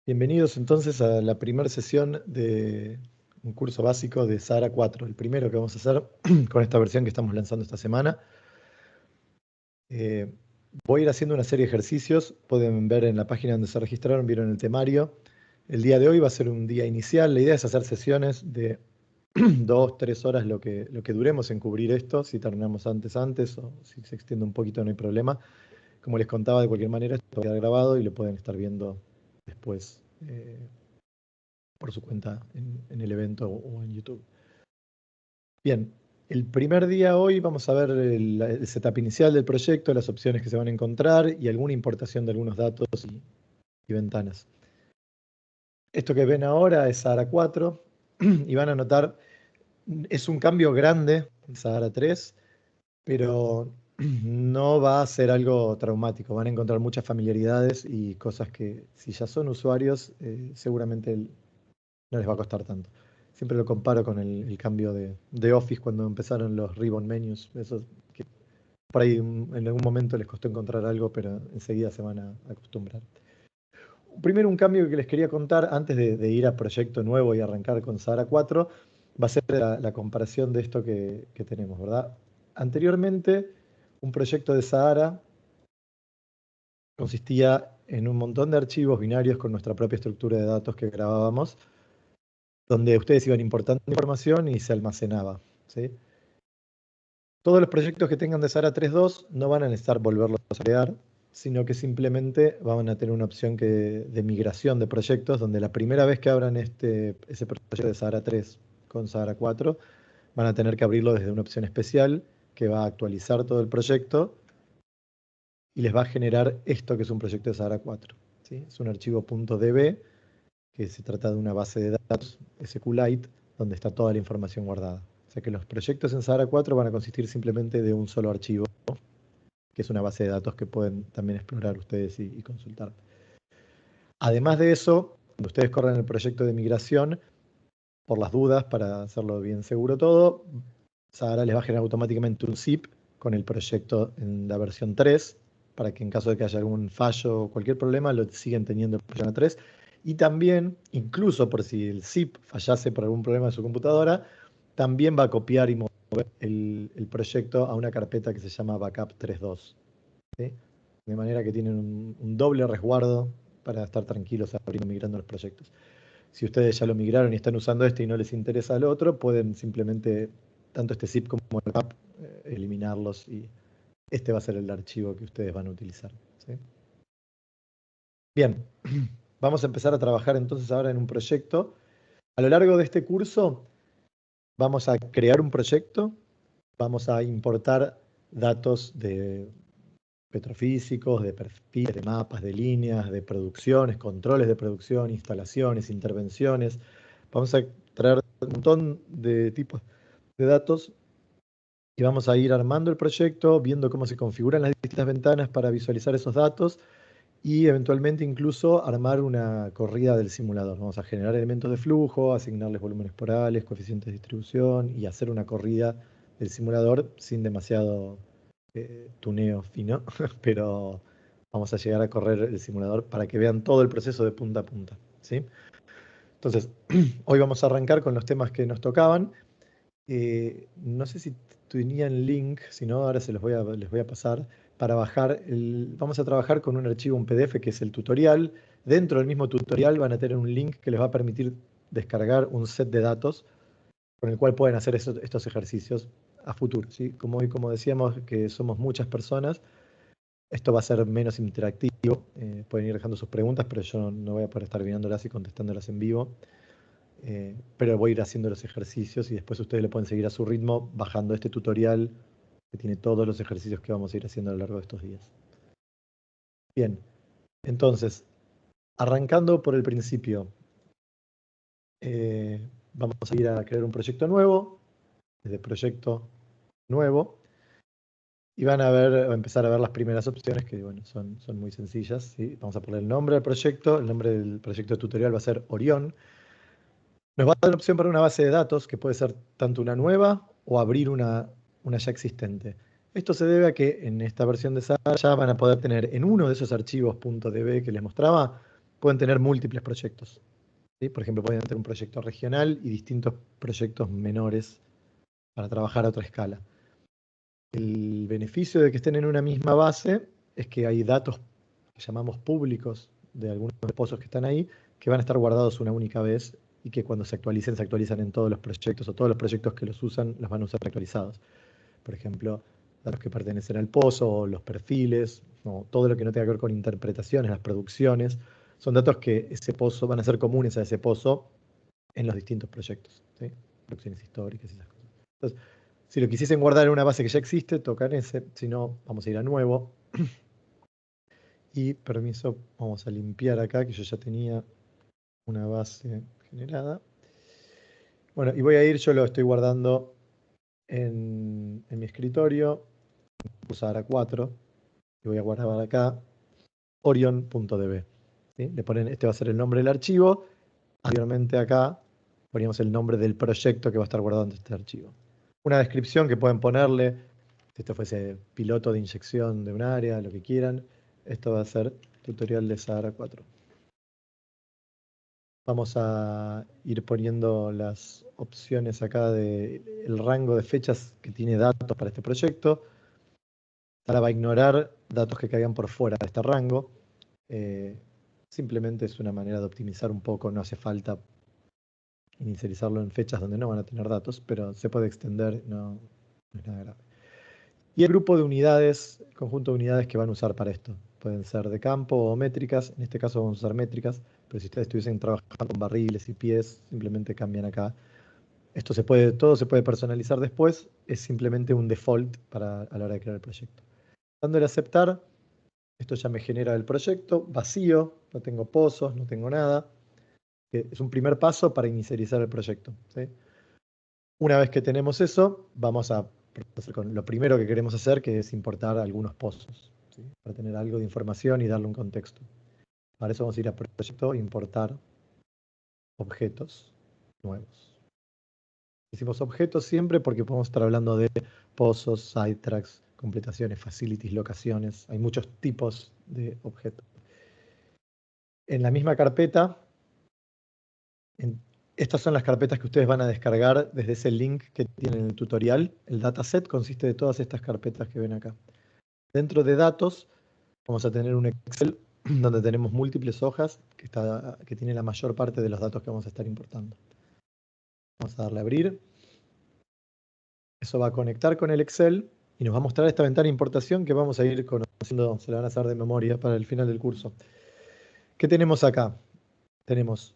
Bienvenidos entonces a la primera sesión de un curso básico de Sahara 4, el primero que vamos a hacer con esta versión que estamos lanzando esta semana. Voy a ir haciendo una serie de ejercicios, pueden ver en la página donde se registraron, vieron el temario. El día de hoy va a ser un día inicial, la idea es hacer sesiones de 2, 3 horas, lo que duremos en cubrir esto. Si terminamos antes, o si se extiende un poquito no hay problema. Como les contaba, de cualquier manera esto queda grabado y lo pueden estar viendo después por su cuenta en el evento o en YouTube. Bien, el primer día hoy vamos a ver el setup inicial del proyecto, las opciones que se van a encontrar y alguna importación de algunos datos y ventanas. Esto que ven ahora es Sahara 4 y van a notar, es un cambio grande en Sahara 3, pero no va a ser algo traumático. Van a encontrar muchas familiaridades y cosas que si ya son usuarios, seguramente no les va a costar tanto. Siempre lo comparo con el cambio de Office cuando empezaron los ribbon menus. Esos que por ahí en algún momento les costó encontrar algo, pero enseguida se van a acostumbrar. Primero, un cambio que les quería contar antes de ir a proyecto nuevo y arrancar con Sahara 4 va a ser la comparación de esto que tenemos, ¿verdad? Anteriormente, un proyecto de Sahara consistía en un montón de archivos binarios con nuestra propia estructura de datos que grabábamos, donde ustedes iban importando información y se almacenaba, ¿sí? Todos los proyectos que tengan de Sahara 3.2 no van a necesitar volverlos a crear, sino que simplemente van a tener una opción de migración de proyectos, donde la primera vez que abran ese proyecto de Sahara 3 con Sahara 4, van a tener que abrirlo desde una opción especial que va a actualizar todo el proyecto y les va a generar esto que es un proyecto de Sahara 4, ¿sí? Es un archivo .db, que se trata de una base de datos SQLite, donde está toda la información guardada. O sea que los proyectos en Sahara 4 van a consistir simplemente de un solo archivo, que es una base de datos que pueden también explorar ustedes y consultar. Además de eso, cuando ustedes corren el proyecto de migración, por las dudas, para hacerlo bien seguro todo, Sahara les va a generar automáticamente un zip con el proyecto en la versión 3, para que en caso de que haya algún fallo o cualquier problema, lo siguen teniendo en la versión 3. Y también, incluso por si el zip fallase por algún problema de su computadora, también va a copiar y mover el proyecto a una carpeta que se llama Backup 3.2, ¿sí? De manera que tienen un doble resguardo para estar tranquilos abriendo y migrando los proyectos. Si ustedes ya lo migraron y están usando este y no les interesa el otro, pueden simplemente, tanto este zip como el backup, eliminarlos y este va a ser el archivo que ustedes van a utilizar, ¿sí? Bien, vamos a empezar a trabajar entonces ahora en un proyecto. A lo largo de este curso vamos a crear un proyecto, vamos a importar datos de petrofísicos, de perfiles, de mapas, de líneas, de producciones, controles de producción, instalaciones, intervenciones. Vamos a traer un montón de tipos de datos y vamos a ir armando el proyecto, viendo cómo se configuran las distintas ventanas para visualizar esos datos y eventualmente incluso armar una corrida del simulador. Vamos a generar elementos de flujo, asignarles volúmenes porales, coeficientes de distribución y hacer una corrida del simulador sin demasiado tuneo fino, pero vamos a llegar a correr el simulador para que vean todo el proceso de punta a punta, ¿sí? Entonces, hoy vamos a arrancar con los temas que nos tocaban. No sé si tenían link, si no, ahora les voy a pasar para bajar. Vamos a trabajar con un archivo, un PDF, que es el tutorial. Dentro del mismo tutorial van a tener un link que les va a permitir descargar un set de datos con el cual pueden hacer estos ejercicios a futuro, ¿sí? Como hoy, como decíamos, que somos muchas personas, esto va a ser menos interactivo. Pueden ir dejando sus preguntas, pero yo no voy a poder estar viéndolas y contestándolas en vivo. Pero voy a ir haciendo los ejercicios y después ustedes lo pueden seguir a su ritmo bajando este tutorial que tiene todos los ejercicios que vamos a ir haciendo a lo largo de estos días. Bien, entonces, arrancando por el principio, vamos a ir a crear un proyecto nuevo, desde proyecto nuevo, y van a empezar a ver las primeras opciones que, bueno, son muy sencillas, ¿sí? Vamos a poner el nombre del proyecto. El nombre del proyecto tutorial va a ser Orión. Nos va a dar la opción para una base de datos, que puede ser tanto una nueva o abrir una ya existente. Esto se debe a que en esta versión de Sahara ya van a poder tener en uno de esos archivos .db que les mostraba, pueden tener múltiples proyectos, ¿sí? Por ejemplo, pueden tener un proyecto regional y distintos proyectos menores para trabajar a otra escala. El beneficio de que estén en una misma base es que hay datos que llamamos públicos de algunos pozos que están ahí, que van a estar guardados una única vez y que cuando se actualizan en todos los proyectos, o todos los proyectos que los usan los van a usar actualizados. Por ejemplo, datos que pertenecen al pozo, o los perfiles, o todo lo que no tenga que ver con interpretaciones, las producciones, son datos que ese pozo van a ser comunes a ese pozo en los distintos proyectos, ¿sí? Producciones históricas y esas cosas. Entonces, si lo quisiesen guardar en una base que ya existe, tocan ese, si no, vamos a ir a nuevo. Y permiso, vamos a limpiar acá, que yo ya tenía una base generada. Bueno, y voy a ir, yo lo estoy guardando en mi escritorio, usar a 4, y voy a guardar acá orion.db. ¿Sí? Le ponen, este va a ser el nombre del archivo. Anteriormente acá poníamos el nombre del proyecto que va a estar guardado en este archivo. Una descripción que pueden ponerle, si esto fuese piloto de inyección de un área, lo que quieran. Esto va a ser tutorial de Sahara 4. Vamos a ir poniendo las opciones acá del rango de fechas que tiene datos para este proyecto. Ahora va a ignorar datos que caigan por fuera de este rango. Simplemente es una manera de optimizar un poco, no hace falta inicializarlo en fechas donde no van a tener datos, pero se puede extender, no es nada grave. Y el grupo de unidades, conjunto de unidades que van a usar para esto. Pueden ser de campo o métricas, en este caso vamos a usar métricas, pero si ustedes estuviesen trabajando con barriles y pies, simplemente cambian acá. Esto todo se puede personalizar después, es simplemente un default a la hora de crear el proyecto. Dándole a aceptar, esto ya me genera el proyecto vacío, no tengo pozos, no tengo nada. Es un primer paso para inicializar el proyecto, ¿sí? Una vez que tenemos eso, vamos a proceder con lo primero que queremos hacer, que es importar algunos pozos, ¿sí? Para tener algo de información y darle un contexto. Para eso vamos a ir a proyecto, importar objetos nuevos. Decimos objetos siempre porque podemos estar hablando de pozos, sidetracks, completaciones, facilities, locaciones. Hay muchos tipos de objetos. En la misma carpeta, estas son las carpetas que ustedes van a descargar desde ese link que tienen en el tutorial. El dataset consiste de todas estas carpetas que ven acá. Dentro de datos vamos a tener un Excel donde tenemos múltiples hojas que tiene la mayor parte de los datos que vamos a estar importando. Vamos a darle a abrir. Eso va a conectar con el Excel y nos va a mostrar esta ventana de importación que vamos a ir conociendo, se la van a hacer de memoria para el final del curso. ¿Qué tenemos acá? Tenemos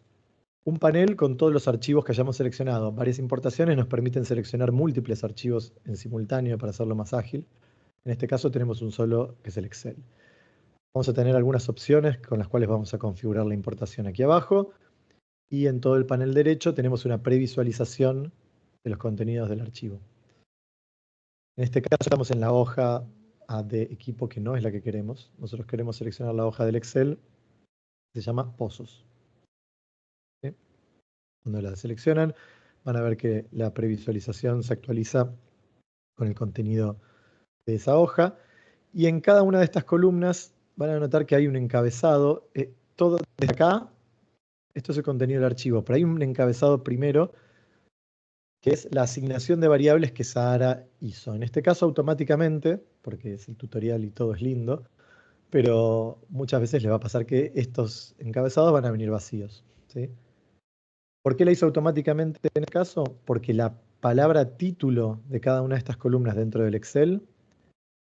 un panel con todos los archivos que hayamos seleccionado. Varias importaciones nos permiten seleccionar múltiples archivos en simultáneo para hacerlo más ágil. En este caso tenemos un solo, que es el Excel. Vamos a tener algunas opciones con las cuales vamos a configurar la importación aquí abajo. Y en todo el panel derecho tenemos una previsualización de los contenidos del archivo. En este caso estamos en la hoja de equipo que no es la que queremos. Nosotros queremos seleccionar la hoja del Excel, que se llama pozos. ¿Sí? Cuando la seleccionan, van a ver que la previsualización se actualiza con el contenido de esa hoja. Y en cada una de estas columnas van a notar que hay un encabezado. Todo desde acá, esto es el contenido del archivo, pero hay un encabezado primero, que es la asignación de variables que Sahara hizo. En este caso automáticamente, porque es el tutorial y todo es lindo, pero muchas veces le va a pasar que estos encabezados van a venir vacíos, ¿sí? ¿Por qué la hizo automáticamente en este caso? Porque la palabra título de cada una de estas columnas dentro del Excel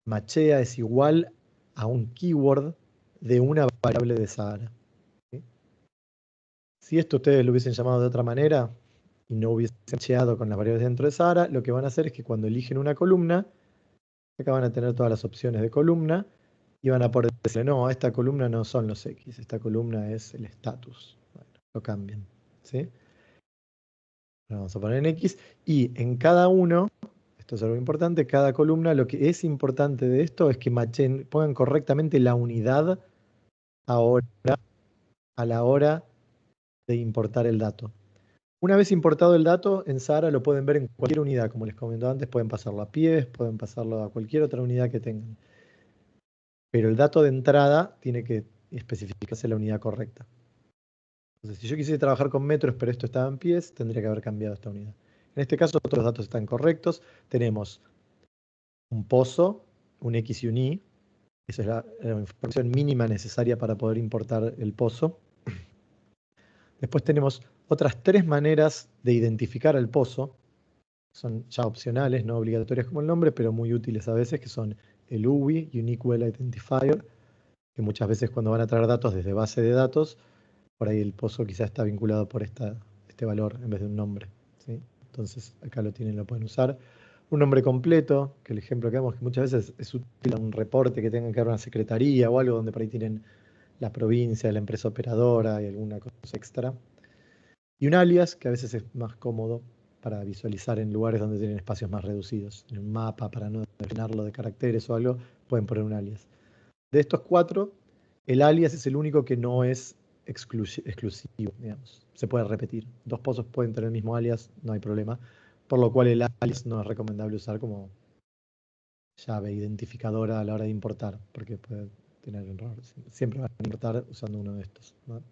machea, es igual a un keyword de una variable de Sahara, ¿sí? Si esto ustedes lo hubiesen llamado de otra manera y no hubiesen macheado con las variables dentro de Sahara, lo que van a hacer es que cuando eligen una columna, acá van a tener todas las opciones de columna y van a poder decirle, no, esta columna no son los X, esta columna es el status. Bueno, lo cambian, ¿sí? Lo vamos a poner en X y en cada uno, esto es algo importante, cada columna, lo que es importante de esto es que pongan correctamente la unidad ahora a la hora de importar el dato. Una vez importado el dato, en Sahara lo pueden ver en cualquier unidad, como les comentaba antes, pueden pasarlo a pies, pueden pasarlo a cualquier otra unidad que tengan. Pero el dato de entrada tiene que especificarse la unidad correcta. Entonces, si yo quisiera trabajar con metros, pero esto estaba en pies, tendría que haber cambiado esta unidad. En este caso, todos los datos están correctos. Tenemos un pozo, un X y un Y. Esa es la información mínima necesaria para poder importar el pozo. Después tenemos otras 3 maneras de identificar al pozo. Son ya opcionales, no obligatorias como el nombre, pero muy útiles a veces, que son el UWI, Unique Well Identifier, que muchas veces cuando van a traer datos desde base de datos, por ahí el pozo quizás está vinculado por este valor en vez de un nombre, ¿sí? Entonces acá lo tienen, lo pueden usar. Un nombre completo, que el ejemplo que damos que muchas veces es útil a un reporte que tengan que ver una secretaría o algo donde por ahí tienen la provincia, la empresa operadora y alguna cosa extra. Y un alias, que a veces es más cómodo para visualizar en lugares donde tienen espacios más reducidos. En un mapa, para no llenarlo de caracteres o algo, pueden poner un alias. De estos 4, el alias es el único que no es exclusivo, digamos. Se puede repetir. 2 pozos pueden tener el mismo alias, no hay problema. Por lo cual el alias no es recomendable usar como llave identificadora a la hora de importar, porque puede tener errores. Siempre van a importar usando uno de estos, ¿no?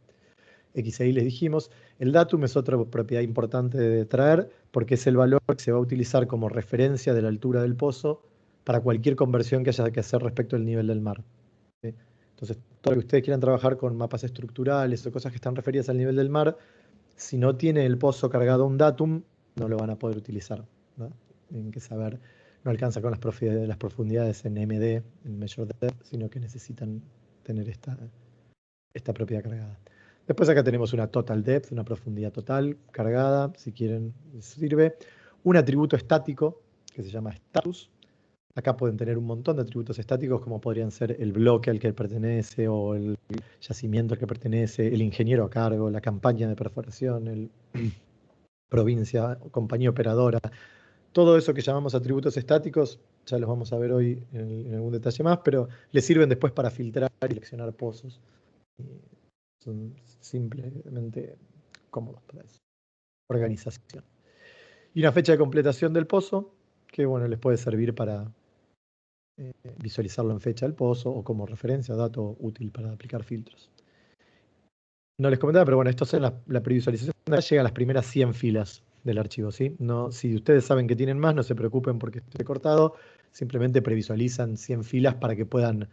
X e Y les dijimos. El datum es otra propiedad importante de traer, porque es el valor que se va a utilizar como referencia de la altura del pozo para cualquier conversión que haya que hacer respecto al nivel del mar, ¿sí? Entonces, todo lo que ustedes quieran trabajar con mapas estructurales o cosas que están referidas al nivel del mar, si no tiene el pozo cargado un datum, no lo van a poder utilizar, ¿no? Tienen que saber, no alcanza con las profundidades en MD, en Measure Depth, sino que necesitan tener esta propiedad cargada. Después acá tenemos una total depth, una profundidad total cargada, si quieren sirve. Un atributo estático que se llama status. Acá pueden tener un montón de atributos estáticos como podrían ser el bloque al que pertenece o el yacimiento al que pertenece, el ingeniero a cargo, la campaña de perforación, el provincia, compañía operadora. Todo eso que llamamos atributos estáticos, ya los vamos a ver hoy en algún detalle más, pero les sirven después para filtrar y seleccionar pozos. Son simplemente cómodos para eso. Organización. Y una fecha de completación del pozo, que bueno, les puede servir para visualizarlo en fecha del pozo o como referencia, dato útil para aplicar filtros. No les comentaba, pero bueno, esto es la previsualización. Llega a las primeras 100 filas del archivo, ¿sí? No, si ustedes saben que tienen más, no se preocupen porque esté cortado. Simplemente previsualizan 100 filas para que puedan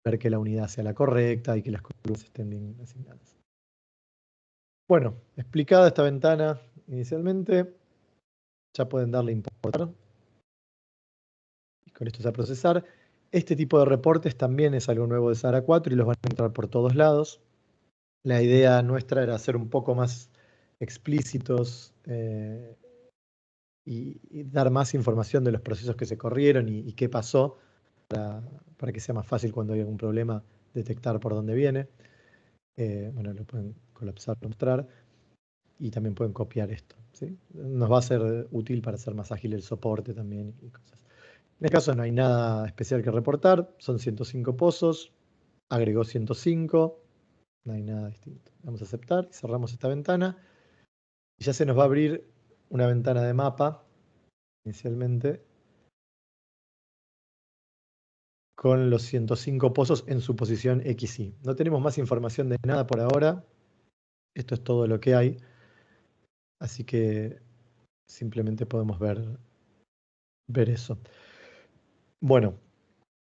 ver que la unidad sea la correcta y que las columnas estén bien asignadas. Bueno, explicada esta ventana inicialmente, ya pueden darle a importar. Y con esto se va a procesar. Este tipo de reportes también es algo nuevo de SARA 4 y los van a encontrar por todos lados. La idea nuestra era ser un poco más explícitos y dar más información de los procesos que se corrieron y qué pasó para que sea más fácil cuando hay algún problema detectar por dónde viene. Bueno, lo pueden colapsar, mostrar y también pueden copiar esto, ¿sí? Nos va a ser útil para hacer más ágil el soporte también y cosas. En este caso no hay nada especial que reportar, son 105 pozos, agregó 105, no hay nada distinto. Vamos a aceptar y cerramos esta ventana. Y ya se nos va a abrir una ventana de mapa, inicialmente, con los 105 pozos en su posición XY. No tenemos más información de nada por ahora. Esto es todo lo que hay. Así que simplemente podemos ver eso. Bueno,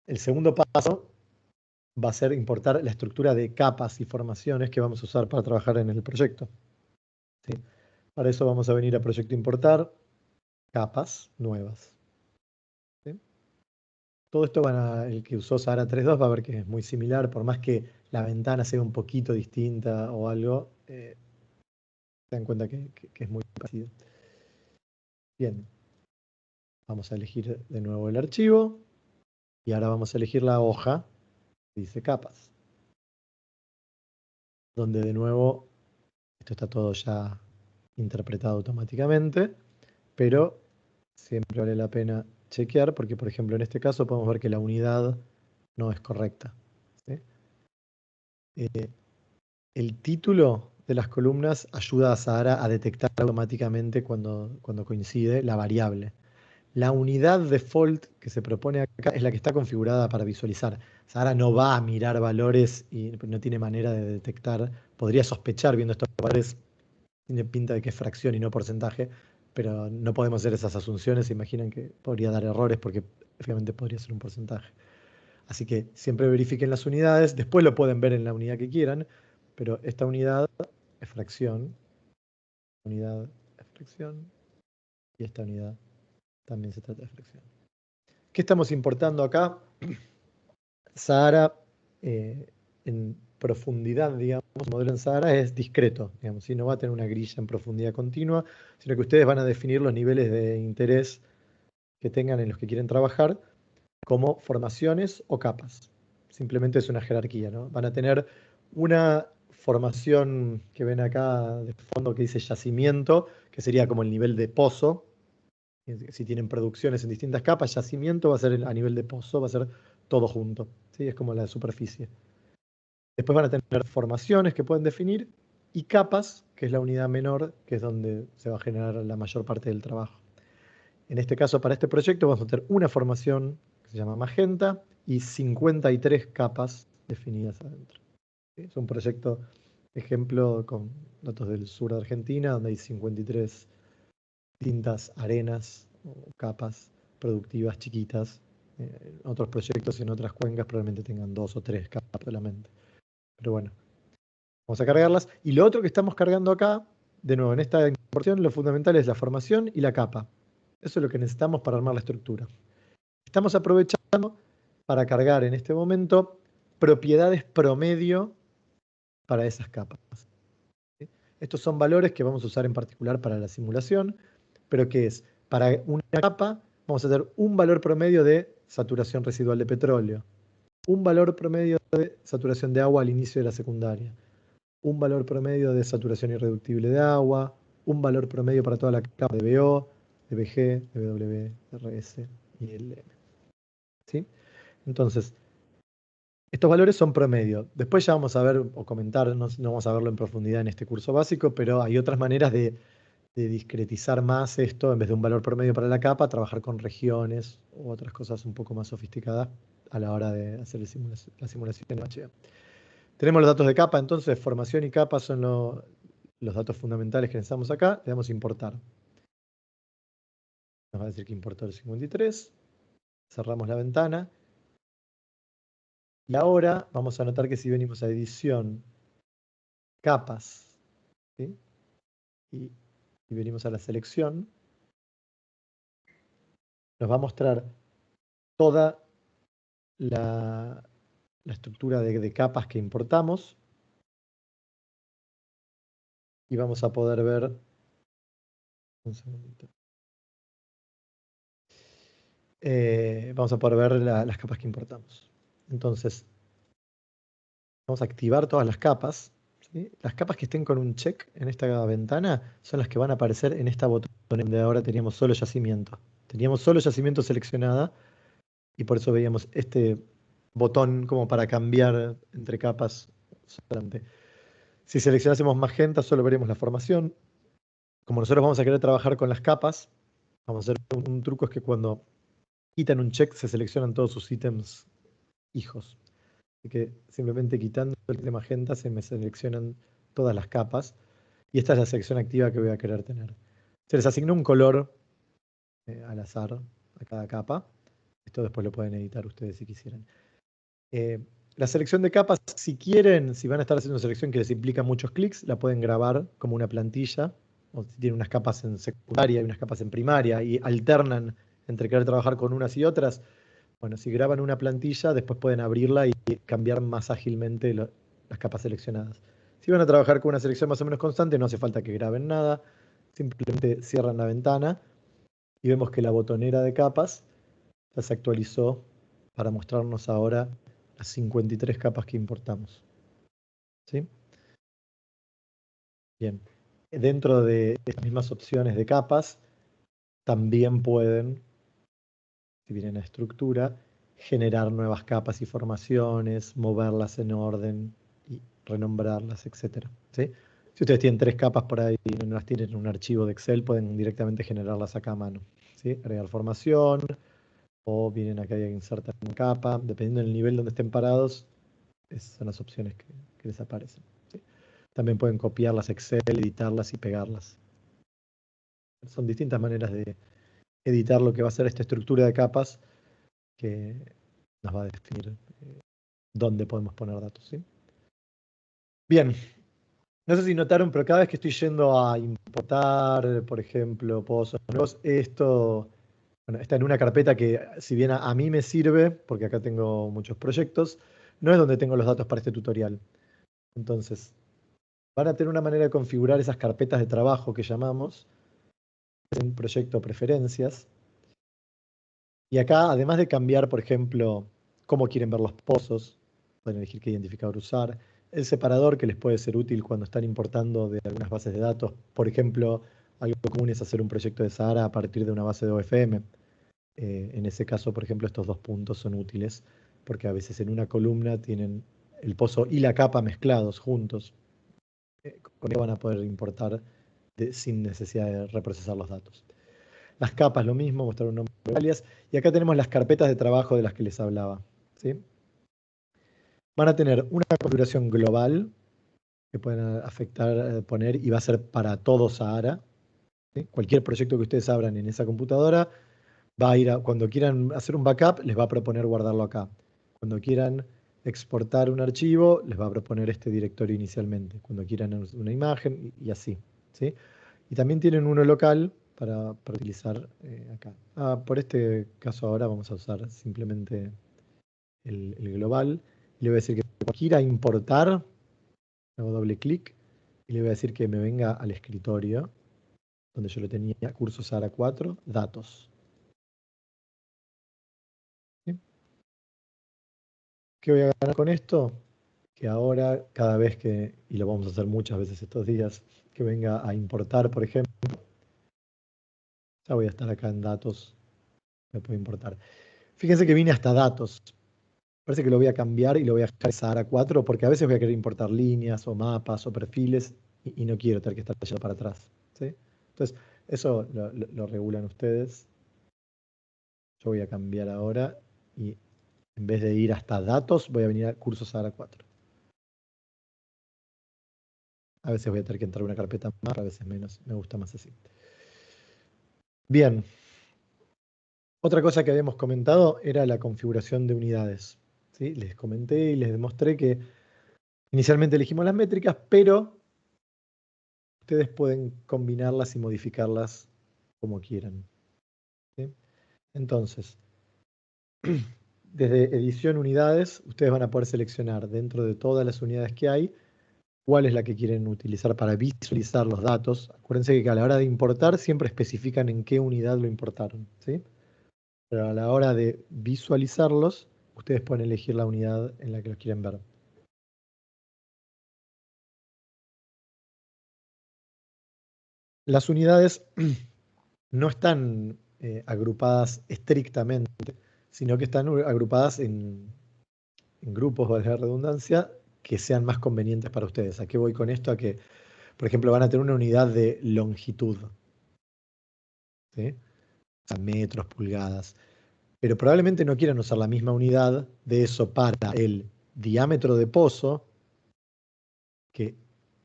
el segundo paso va a ser importar la estructura de capas y formaciones que vamos a usar para trabajar en el proyecto, ¿sí? Para eso vamos a venir a proyecto importar capas nuevas, ¿sí? Todo esto el que usó Sahara 3.2 va a ver que es muy similar, por más que la ventana sea un poquito distinta o algo, se dan cuenta que es muy parecido. Bien, vamos a elegir de nuevo el archivo y ahora vamos a elegir la hoja que dice capas, donde de nuevo esto está todo ya interpretado automáticamente, pero siempre vale la pena chequear porque, por ejemplo, en este caso podemos ver que la unidad no es correcta, ¿sí? El título de las columnas ayuda a Sahara a detectar automáticamente cuando coincide la variable. la unidad default que se propone acá es la que está configurada para visualizar. Sahara no va a mirar valores y no tiene manera de detectar. Podría sospechar viendo estos valores, tiene pinta de que es fracción y no porcentaje, pero no podemos hacer esas asunciones. Se imaginan que podría dar errores porque efectivamente podría ser un porcentaje. Así que siempre verifiquen las unidades, después lo pueden ver en la unidad que quieran, pero esta unidad es fracción, unidad es fracción, y esta unidad también se trata de fracción. ¿Qué estamos importando acá? Sahara en profundidad, digamos, el modelo en Sahara es discreto, digamos, ¿sí? No va a tener una grilla en profundidad continua, sino que ustedes van a definir los niveles de interés que tengan en los que quieren trabajar como formaciones o capas. Simplemente es una jerarquía, ¿no? Van a tener una formación que ven acá de fondo que dice yacimiento, que sería como el nivel de pozo. Si tienen producciones en distintas capas, yacimiento va a ser a nivel de pozo, va a ser todo junto, ¿sí? Es como la superficie. Después van a tener formaciones que pueden definir y capas, que es la unidad menor, que es donde se va a generar la mayor parte del trabajo. En este caso, para este proyecto, vamos a tener una formación que se llama magenta y 53 capas definidas adentro. ¿Sí? Es un proyecto ejemplo con datos del sur de Argentina, donde hay 53 distintas arenas o capas productivas chiquitas. En otros proyectos, en otras cuencas, probablemente tengan 2 o 3 capas solamente. Pero bueno, vamos a cargarlas. Y lo otro que estamos cargando acá, de nuevo, en esta porción, lo fundamental es la formación y la capa. Eso es lo que necesitamos para armar la estructura. Estamos aprovechando para cargar en este momento propiedades promedio para esas capas. ¿Sí? Estos son valores que vamos a usar en particular para la simulación, pero que es, para una capa vamos a tener un valor promedio de saturación residual de petróleo, un valor promedio de saturación de agua al inicio de la secundaria, un valor promedio de saturación irreductible de agua, un valor promedio para toda la capa de BO, de BG, de BW, de RS y LM. ¿Sí? Entonces, estos valores son promedio. Después ya vamos a ver o comentar, no vamos a verlo en profundidad en este curso básico, pero hay otras maneras de discretizar más esto, en vez de un valor promedio para la capa, trabajar con regiones u otras cosas un poco más sofisticadas a la hora de hacer la simulación en HA. Tenemos los datos de capa, entonces formación y capa son los datos fundamentales que necesitamos acá. Le damos a importar. Nos va a decir que importó el 53. Cerramos la ventana. Y ahora vamos a notar que si venimos a edición, capas, ¿sí? y venimos a la selección, nos va a mostrar toda la estructura de capas que importamos. Y vamos a poder ver, un segundito. Vamos a poder ver las capas que importamos. Entonces, vamos a activar todas las capas. ¿Sí? Las capas que estén con un check en esta ventana son las que van a aparecer en esta botón donde ahora teníamos solo yacimiento. Teníamos solo yacimiento seleccionada y por eso veíamos este botón como para cambiar entre capas solamente. Si seleccionásemos magenta solo veríamos la formación. Como nosotros vamos a querer trabajar con las capas, vamos a hacer un truco, es que cuando quitan un check se seleccionan todos sus ítems hijos. Así que simplemente quitando el de magenta se me seleccionan todas las capas. Y esta es la selección activa que voy a querer tener. Se les asigna un color al azar a cada capa. Esto después lo pueden editar ustedes si quisieran. La selección de capas, si quieren, si van a estar haciendo una selección que les implica muchos clics, la pueden grabar como una plantilla. O si tienen unas capas en secundaria y unas capas en primaria y alternan entre querer trabajar con unas y otras. Bueno, si graban una plantilla, después pueden abrirla y cambiar más ágilmente las capas seleccionadas. Si van a trabajar con una selección más o menos constante, no hace falta que graben nada. Simplemente cierran la ventana y vemos que la botonera de capas ya se actualizó para mostrarnos ahora las 53 capas que importamos. ¿Sí? Bien. Dentro de estas mismas opciones de capas, también pueden, si vienen a estructura, generar nuevas capas y formaciones, moverlas en orden y renombrarlas, etc. ¿Sí? Si ustedes tienen 3 capas por ahí y no las tienen en un archivo de Excel, pueden directamente generarlas acá a mano. ¿sí? Agregar formación, o vienen acá y insertan una capa, dependiendo del nivel donde estén parados, esas son las opciones que les aparecen, ¿sí? También pueden copiarlas a Excel, editarlas y pegarlas. Son distintas maneras de editar lo que va a ser esta estructura de capas que nos va a definir dónde podemos poner datos, ¿sí? Bien, no sé si notaron, pero cada vez que estoy yendo a importar, por ejemplo, pozos nuevos, esto, bueno, está en una carpeta que, si bien a mí me sirve, porque acá tengo muchos proyectos, no es donde tengo los datos para este tutorial. Entonces, van a tener una manera de configurar esas carpetas de trabajo que llamamos en proyecto preferencias. Y acá, además de cambiar, por ejemplo, cómo quieren ver los pozos, pueden elegir qué identificador usar, el separador que les puede ser útil cuando están importando de algunas bases de datos. Por ejemplo, algo común es hacer un proyecto de Sahara a partir de una base de OFM. En ese caso, por ejemplo, estos dos puntos son útiles porque a veces en una columna tienen el pozo y la capa mezclados juntos. Con ello van a poder importar sin necesidad de reprocesar los datos. Las capas, lo mismo, mostrar un nombre de alias. Y acá tenemos las carpetas de trabajo de las que les hablaba, ¿sí? Van a tener una configuración global que pueden afectar, poner, y va a ser para todo Sahara, ¿sí? Cualquier proyecto que ustedes abran en esa computadora va a ir cuando quieran hacer un backup, les va a proponer guardarlo acá. Cuando quieran exportar un archivo, les va a proponer este directorio inicialmente. Cuando quieran una imagen y así, ¿sí? Y también tienen uno local para utilizar acá. Por este caso ahora vamos a usar simplemente el global. Y le voy a decir que cuando quiera importar, hago doble clic y le voy a decir que me venga al escritorio, donde yo lo tenía, curso Sahara 4, datos. ¿Sí? ¿Qué voy a ganar con esto? Que ahora, cada vez que, y lo vamos a hacer muchas veces estos días, que venga a importar, por ejemplo, ya voy a estar acá en datos, me puedo importar. Fíjense que vine hasta datos. Parece que lo voy a cambiar y lo voy a dejar Sahara 4 porque a veces voy a querer importar líneas o mapas o perfiles y no quiero tener que estar yendo para atrás, ¿sí? Entonces, eso lo regulan ustedes. Yo voy a cambiar ahora y en vez de ir hasta datos, voy a venir a curso Sahara 4. A veces voy a tener que entrar a una carpeta más, a veces menos. Me gusta más así. Bien. Otra cosa que habíamos comentado era la configuración de unidades, ¿sí? Les comenté y les demostré que inicialmente elegimos las métricas, pero ustedes pueden combinarlas y modificarlas como quieran, ¿sí? Entonces, desde edición unidades, ustedes van a poder seleccionar dentro de todas las unidades que hay cuál es la que quieren utilizar para visualizar los datos. Acuérdense que a la hora de importar siempre especifican en qué unidad lo importaron, ¿sí? Pero a la hora de visualizarlos, ustedes pueden elegir la unidad en la que los quieren ver. Las unidades no están agrupadas estrictamente, sino que están agrupadas en grupos, valga la redundancia, que sean más convenientes para ustedes. ¿A qué voy con esto? A que, por ejemplo, van a tener una unidad de longitud, ¿sí? O sea, metros, pulgadas. Pero probablemente no quieran usar la misma unidad de eso para el diámetro de pozo, que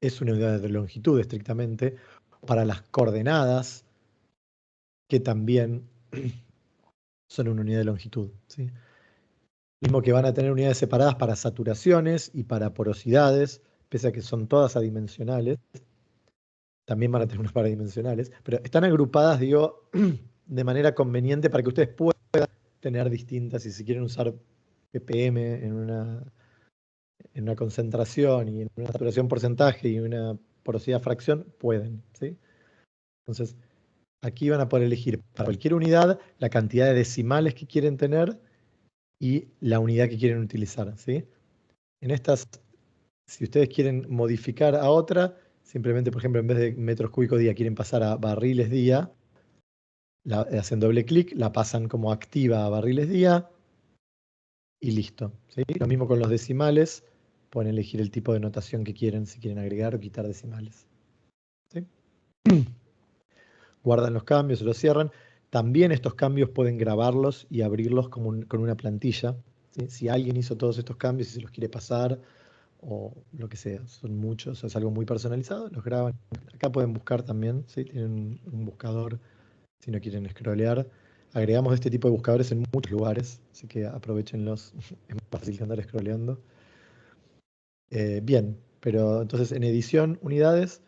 es una unidad de longitud estrictamente, para las coordenadas, que también son una unidad de longitud, ¿sí? Mismo que van a tener unidades separadas para saturaciones y para porosidades, pese a que son todas adimensionales, también van a tener unas paradimensionales, pero están agrupadas, digo, de manera conveniente para que ustedes puedan tener distintas, y si quieren usar ppm en una concentración y en una saturación porcentaje y una porosidad fracción, pueden, ¿sí? Entonces, aquí van a poder elegir para cualquier unidad la cantidad de decimales que quieren tener y la unidad que quieren utilizar, ¿sí? En estas, si ustedes quieren modificar a otra, simplemente, por ejemplo, en vez de metros cúbicos día, quieren pasar a barriles día, hacen doble clic, la pasan como activa a barriles día y listo, ¿sí? Lo mismo con los decimales, pueden elegir el tipo de notación que quieren, si quieren agregar o quitar decimales, ¿sí? Guardan los cambios o los cierran. También estos cambios pueden grabarlos y abrirlos con una plantilla, ¿sí? Si alguien hizo todos estos cambios y se los quiere pasar o lo que sea, son muchos, es algo muy personalizado, los graban. Acá pueden buscar también, ¿sí? Tienen un buscador si no quieren scrollear. Agregamos este tipo de buscadores en muchos lugares, así que aprovechenlos, es más fácil que andar scrolleando. Bien, pero entonces en edición, unidades,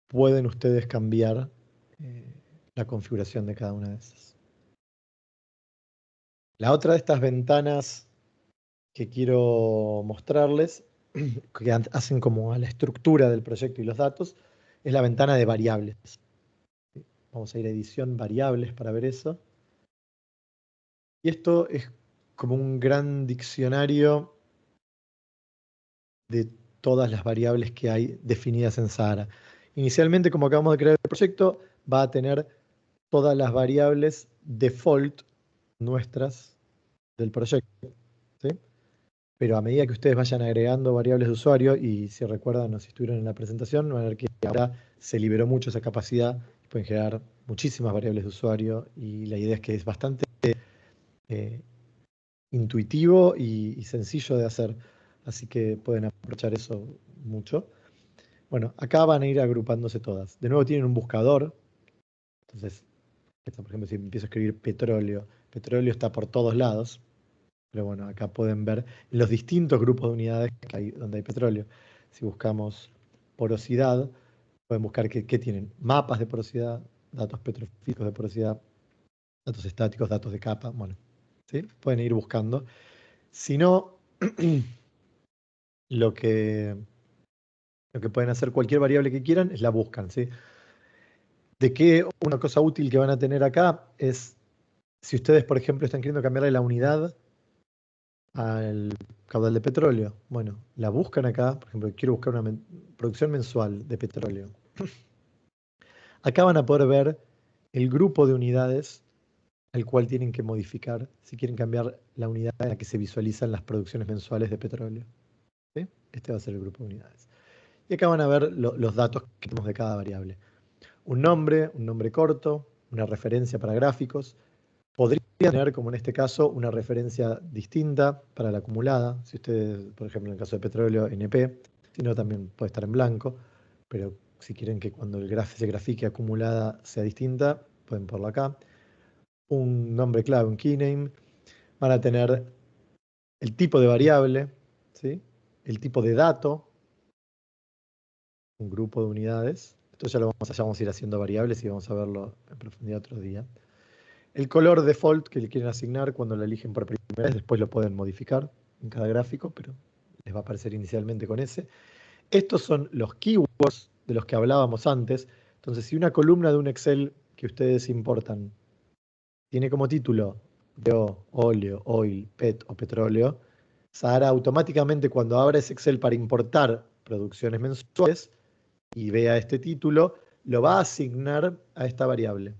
pueden ustedes cambiar la configuración de cada una de esas. La otra de estas ventanas que quiero mostrarles, que hacen como a la estructura del proyecto y los datos, es la ventana de variables. Vamos a ir a edición variables para ver eso. Y esto es como un gran diccionario de todas las variables que hay definidas en Sahara. Inicialmente, como acabamos de crear el proyecto, va a tener todas las variables default nuestras del proyecto, ¿sí? Pero a medida que ustedes vayan agregando variables de usuario, y si recuerdan o si estuvieron en la presentación, van a ver que ahora se liberó mucho esa capacidad, pueden generar muchísimas variables de usuario, y la idea es que es bastante eh, intuitivo y sencillo de hacer, así que pueden aprovechar eso mucho. Bueno, acá van a ir agrupándose todas. De nuevo tienen un buscador, entonces, por ejemplo, si empiezo a escribir petróleo, petróleo está por todos lados, pero bueno, acá pueden ver los distintos grupos de unidades que hay donde hay petróleo. Si buscamos porosidad, pueden buscar qué tienen. Mapas de porosidad, datos petrofísicos de porosidad, datos estáticos, datos de capa, bueno, ¿sí? Pueden ir buscando. Si no, lo que, lo que pueden hacer, cualquier variable que quieran, es la buscan, ¿sí? De qué una cosa útil que van a tener acá es, si ustedes, por ejemplo, están queriendo cambiarle la unidad al caudal de petróleo, bueno, la buscan acá, por ejemplo, quiero buscar una producción mensual de petróleo. Acá van a poder ver el grupo de unidades al cual tienen que modificar si quieren cambiar la unidad en la que se visualizan las producciones mensuales de petróleo, ¿sí? Este va a ser el grupo de unidades. Y acá van a ver los datos que tenemos de cada variable. Un nombre corto, una referencia para gráficos. Podría tener, como en este caso, una referencia distinta para la acumulada. Si ustedes, por ejemplo, en el caso de petróleo, NP, si no, también puede estar en blanco. Pero si quieren que cuando se grafique acumulada sea distinta, pueden ponerlo acá. Un nombre clave, un keyname. Van a tener el tipo de variable, ¿sí? El tipo de dato, un grupo de unidades. Esto ya vamos a ir haciendo variables y vamos a verlo en profundidad otro día. El color default que le quieren asignar cuando lo eligen por primera vez, después lo pueden modificar en cada gráfico, pero les va a aparecer inicialmente con ese. Estos son los keywords de los que hablábamos antes. Entonces, si una columna de un Excel que ustedes importan tiene como título óleo, oil, PET o petróleo, Sahara automáticamente cuando abra ese Excel para importar producciones mensuales y vea este título, lo va a asignar a esta variable.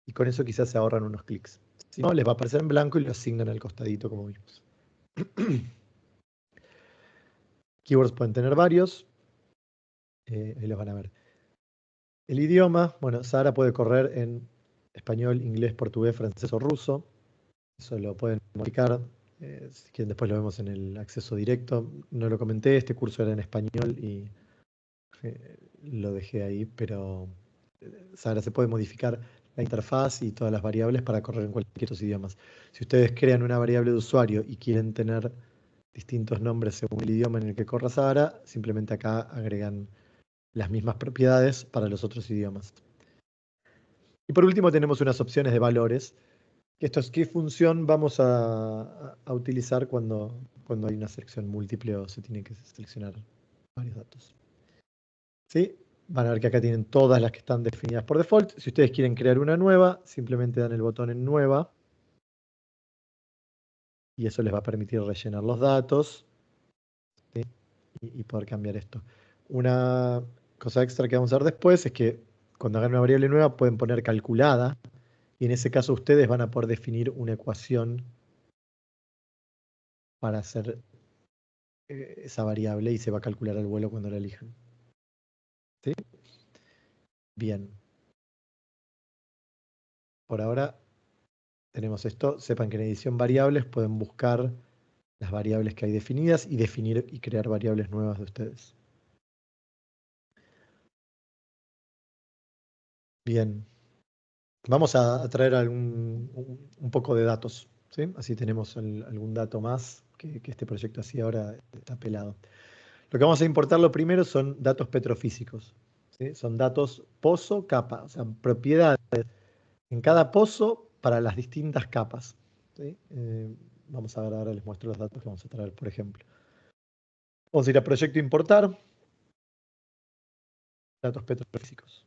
Y con eso quizás se ahorran unos clics. Si no, les va a aparecer en blanco y lo asignan al costadito como vimos. Keywords pueden tener varios. Ahí los van a ver. El idioma, bueno, Sahara puede correr en español, inglés, portugués, francés o ruso. Eso lo pueden modificar. Si quieren, después lo vemos en el acceso directo. No lo comenté, este curso era en español y lo dejé ahí, pero Sahara se puede modificar la interfaz y todas las variables para correr en cualquiera de estos idiomas. Si ustedes crean una variable de usuario y quieren tener distintos nombres según el idioma en el que corra Sahara, simplemente acá agregan las mismas propiedades para los otros idiomas. Y por último tenemos unas opciones de valores. Esto es qué función vamos a utilizar cuando hay una selección múltiple o se tiene que seleccionar varios datos. ¿Sí? Van a ver que acá tienen todas las que están definidas por default. Si ustedes quieren crear una nueva, simplemente dan el botón en nueva. Y eso les va a permitir rellenar los datos, ¿sí? y poder cambiar esto. Una cosa extra que vamos a ver después es que cuando hagan una variable nueva pueden poner calculada. Y en ese caso ustedes van a poder definir una ecuación para hacer esa variable y se va a calcular al vuelo cuando la elijan. ¿Sí? Bien. por ahora tenemos esto. Sepan que en edición variables pueden buscar las variables que hay definidas y definir y crear variables nuevas de ustedes. Bien, vamos a traer un poco de datos, ¿sí? Así tenemos algún dato más que este proyecto así ahora está pelado. Lo que vamos a importar lo primero son datos petrofísicos, ¿sí? Son datos pozo, capa, o sea, propiedades en cada pozo para las distintas capas, ¿sí? Vamos a ver, ahora les muestro los datos que vamos a traer, por ejemplo. Vamos a ir a proyecto importar, datos petrofísicos.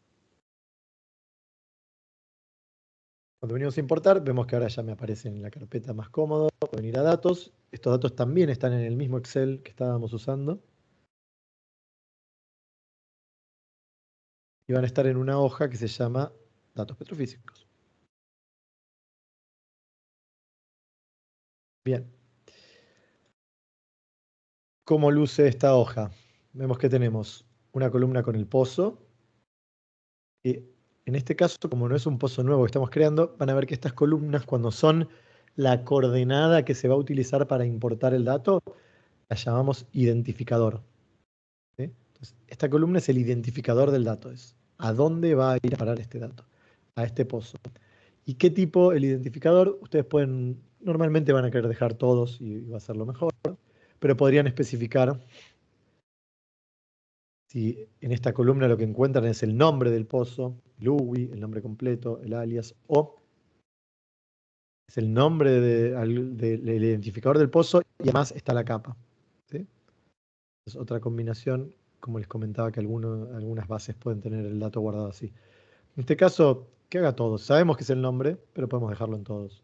Cuando venimos a importar, vemos que ahora ya me aparece en la carpeta más cómodo. Puedo venir a datos. Estos datos también están en el mismo Excel que estábamos usando. Y van a estar en una hoja que se llama datos petrofísicos. Bien. ¿Cómo luce esta hoja? Vemos que tenemos una columna con el pozo. Y en este caso, como no es un pozo nuevo que estamos creando, van a ver que estas columnas, cuando son la coordenada que se va a utilizar para importar el dato, la llamamos identificador, ¿sí? Entonces, esta columna es el identificador del dato, es a dónde va a ir a parar este dato, a este pozo. ¿Y qué tipo el identificador? Ustedes pueden, normalmente van a querer dejar todos y va a ser lo mejor, pero podrían especificar si en esta columna lo que encuentran es el nombre del pozo, el UWI, el nombre completo, el alias, o es el nombre del identificador del pozo y además está la capa, ¿sí? Es otra combinación, como les comentaba, que algunas bases pueden tener el dato guardado así. En este caso, que haga todos. Sabemos que es el nombre, pero podemos dejarlo en todos.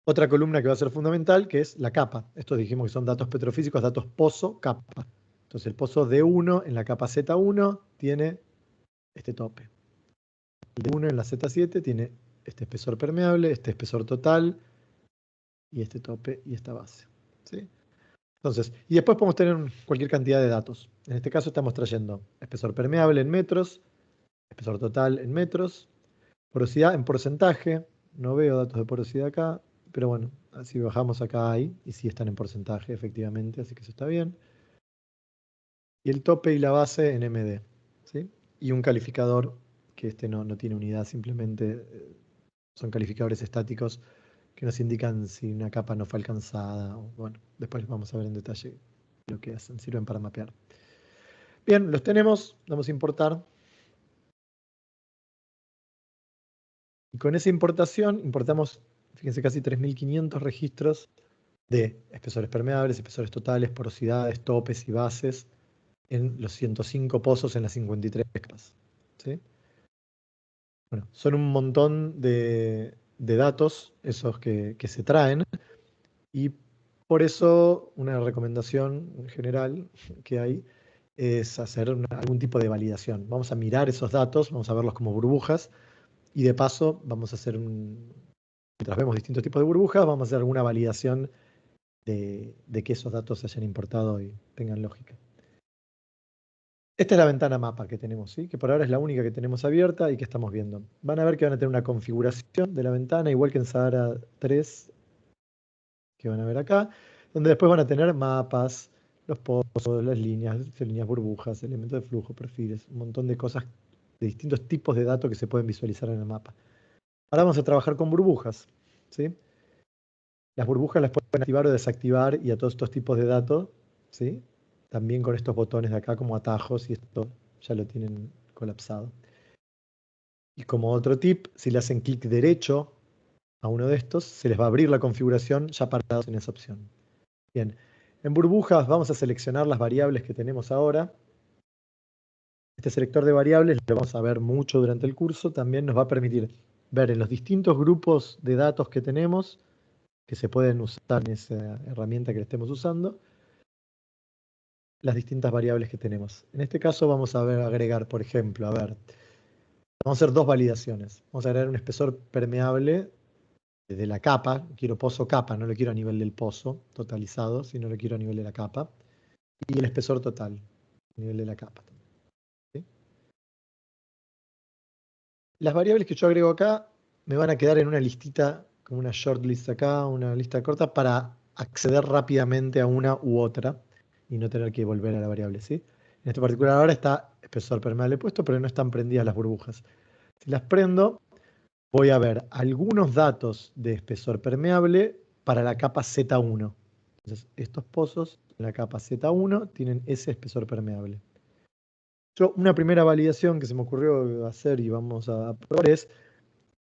Otra columna que va a ser fundamental, que es la capa. Estos dijimos que son datos petrofísicos, datos pozo, capa. Entonces el pozo D1 en la capa Z1 tiene este tope. El D1 en la Z7 tiene este espesor permeable, este espesor total, y este tope y esta base, ¿sí? Entonces, y después podemos tener cualquier cantidad de datos. En este caso estamos trayendo espesor permeable en metros, espesor total en metros, porosidad en porcentaje. No veo datos de porosidad acá, pero bueno, si bajamos acá hay, y sí están en porcentaje efectivamente, así que eso está bien. Y el tope y la base en MD, ¿sí? Y un calificador, que este no tiene unidad, simplemente son calificadores estáticos que nos indican si una capa no fue alcanzada. Bueno, después vamos a ver en detalle lo que hacen, sirven para mapear. Bien, los tenemos, vamos a importar. Y con esa importación, importamos, fíjense, casi 3.500 registros de espesores permeables, espesores totales, porosidades, topes y bases en los 105 pozos en las 53 capas, ¿sí? Bueno, son un montón de datos esos que se traen. Y por eso una recomendación en general que hay es hacer algún tipo de validación. Vamos a mirar esos datos, vamos a verlos como burbujas y de paso vamos a hacer mientras vemos distintos tipos de burbujas, vamos a hacer alguna validación de que esos datos se hayan importado y tengan lógica. Esta es la ventana mapa que tenemos, ¿sí? Que por ahora es la única que tenemos abierta y que estamos viendo. Van a ver que van a tener una configuración de la ventana, igual que en Sahara 3, que van a ver acá, donde después van a tener mapas, los pozos, las líneas burbujas, elementos de flujo, perfiles, un montón de cosas, de distintos tipos de datos que se pueden visualizar en el mapa. Ahora vamos a trabajar con burbujas, ¿sí? Las burbujas las pueden activar o desactivar y a todos estos tipos de datos, ¿sí? También con estos botones de acá como atajos y esto ya lo tienen colapsado. Y como otro tip, si le hacen clic derecho a uno de estos, se les va a abrir la configuración ya parados en esa opción. Bien, en burbujas vamos a seleccionar las variables que tenemos ahora. Este selector de variables lo vamos a ver mucho durante el curso. También nos va a permitir ver en los distintos grupos de datos que tenemos, que se pueden usar en esa herramienta que le estemos usando, las distintas variables que tenemos. En este caso vamos a agregar, por ejemplo, vamos a hacer dos validaciones. Vamos a agregar un espesor permeable de la capa. Quiero pozo capa, no lo quiero a nivel del pozo totalizado, sino lo quiero a nivel de la capa. Y el espesor total, a nivel de la capa. ¿Sí? las variables que yo agrego acá me van a quedar en una listita, como una shortlist acá, una lista corta, para acceder rápidamente a una u otra y no tener que volver a la variable, ¿sí? En este particular ahora está espesor permeable puesto, pero no están prendidas las burbujas. Si las prendo, voy a ver algunos datos de espesor permeable para la capa Z1. Entonces, estos pozos en la capa Z1 tienen ese espesor permeable. Una primera validación que se me ocurrió hacer y vamos a probar es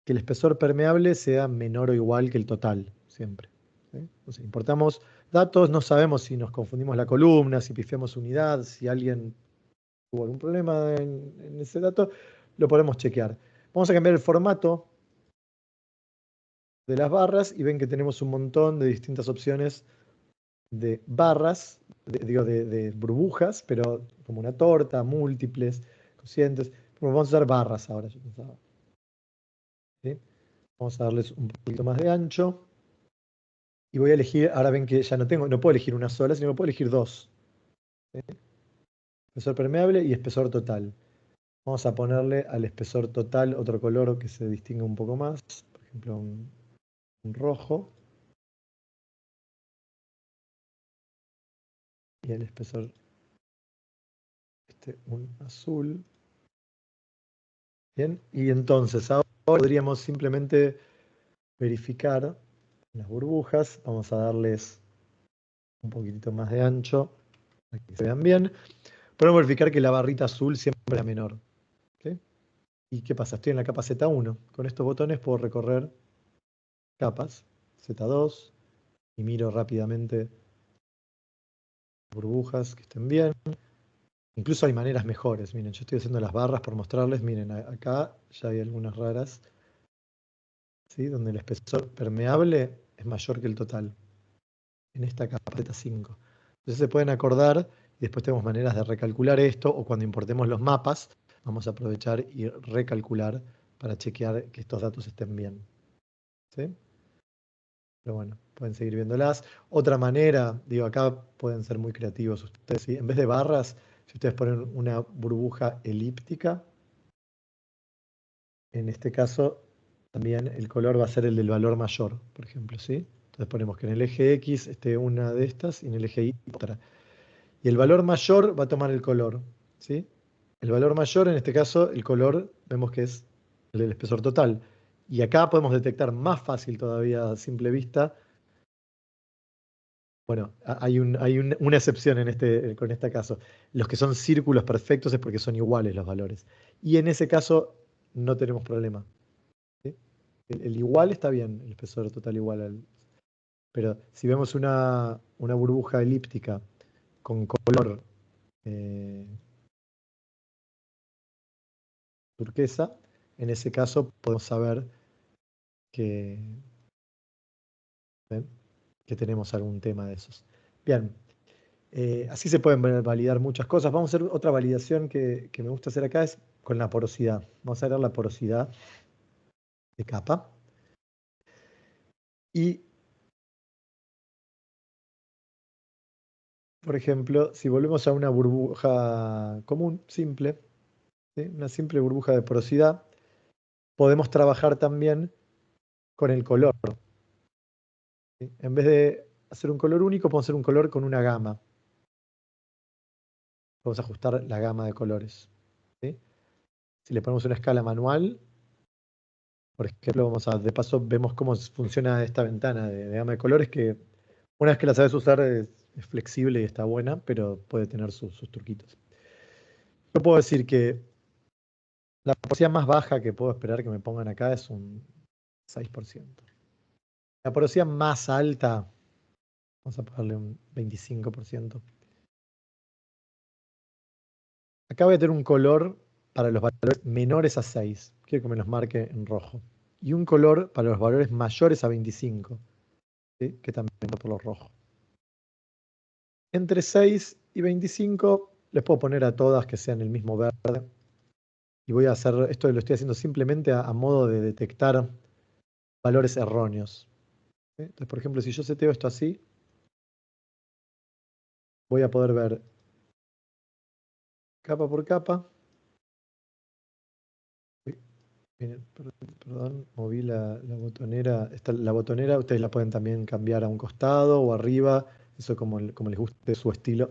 que el espesor permeable sea menor o igual que el total, siempre. ¿Sí? Entonces, importamos datos, no sabemos si nos confundimos la columna, si pifiamos unidad, si alguien tuvo algún problema en ese dato, lo podemos chequear. Vamos a cambiar el formato de las barras y ven que tenemos un montón de distintas opciones de barras, de burbujas, pero como una torta, múltiples, cocientes. Vamos a usar barras ahora. Yo pensaba, ¿sí? Vamos a darles un poquito más de ancho. Y voy a elegir, ahora ven que ya no puedo elegir una sola, sino que puedo elegir dos. ¿Sí? Espesor permeable y espesor total. Vamos a ponerle al espesor total otro color que se distinga un poco más. Por ejemplo, un rojo. Y al espesor un azul. Bien, y entonces ahora podríamos simplemente verificar las burbujas. Vamos a darles un poquitito más de ancho para que se vean bien. Podemos verificar que la barrita azul siempre es menor. ¿Okay? ¿Y qué pasa? Estoy en la capa Z1. Con estos botones puedo recorrer capas, Z2, y miro rápidamente burbujas que estén bien. Incluso hay maneras mejores. Miren, yo estoy haciendo las barras por mostrarles. Miren, acá ya hay algunas raras, ¿sí? Donde el espesor permeable es mayor que el total. En esta capa Z5. Entonces se pueden acordar y después tenemos maneras de recalcular esto o cuando importemos los mapas vamos a aprovechar y recalcular para chequear que estos datos estén bien. ¿Sí? Pero bueno, pueden seguir viéndolas. Otra manera, digo, acá pueden ser muy creativos ustedes, ¿sí? En vez de barras, si ustedes ponen una burbuja elíptica, en este caso también el color va a ser el del valor mayor, por ejemplo, ¿sí? Entonces ponemos que en el eje X esté una de estas y en el eje Y otra. Y el valor mayor va a tomar el color, ¿sí? El valor mayor, en este caso, el color, vemos que es el del espesor total. Y acá podemos detectar más fácil todavía a simple vista. Bueno, hay una excepción con este caso. Los que son círculos perfectos es porque son iguales los valores. Y en ese caso no tenemos problema. ¿Sí? El igual está bien, el espesor total igual al... Pero si vemos una burbuja elíptica con color turquesa, en ese caso podemos saber que, ¿ven? Que tenemos algún tema de esos. Bien, así se pueden validar muchas cosas. Vamos a hacer otra validación que me gusta hacer acá, es con la porosidad. Vamos a ver la porosidad de capa. Y, por ejemplo, si volvemos a una burbuja común, simple, ¿sí? Una simple burbuja de porosidad, podemos trabajar también con el color. ¿Sí? En vez de hacer un color único, podemos hacer un color con una gama. Vamos a ajustar la gama de colores. ¿Sí? Si le ponemos una escala manual, por ejemplo, de paso vemos cómo funciona esta ventana de gama de colores que una vez que la sabes usar es flexible y está buena, pero puede tener sus truquitos. Yo puedo decir que la porosidad más baja que puedo esperar que me pongan acá es un 6%. La porosidad más alta, vamos a ponerle un 25%. Acá voy a tener un color para los valores menores a 6. Quiero que me los marque en rojo. Y un color para los valores mayores a 25. ¿Sí? Que también va por los rojos. Entre 6 y 25 les puedo poner a todas que sean el mismo verde. Y voy a hacer, esto lo estoy haciendo simplemente a modo de detectar valores erróneos. ¿Sí? Entonces, por ejemplo, si yo seteo esto así, voy a poder ver capa por capa. Miren, perdón, moví la botonera. La botonera ustedes la pueden también cambiar a un costado o arriba, eso como les guste su estilo.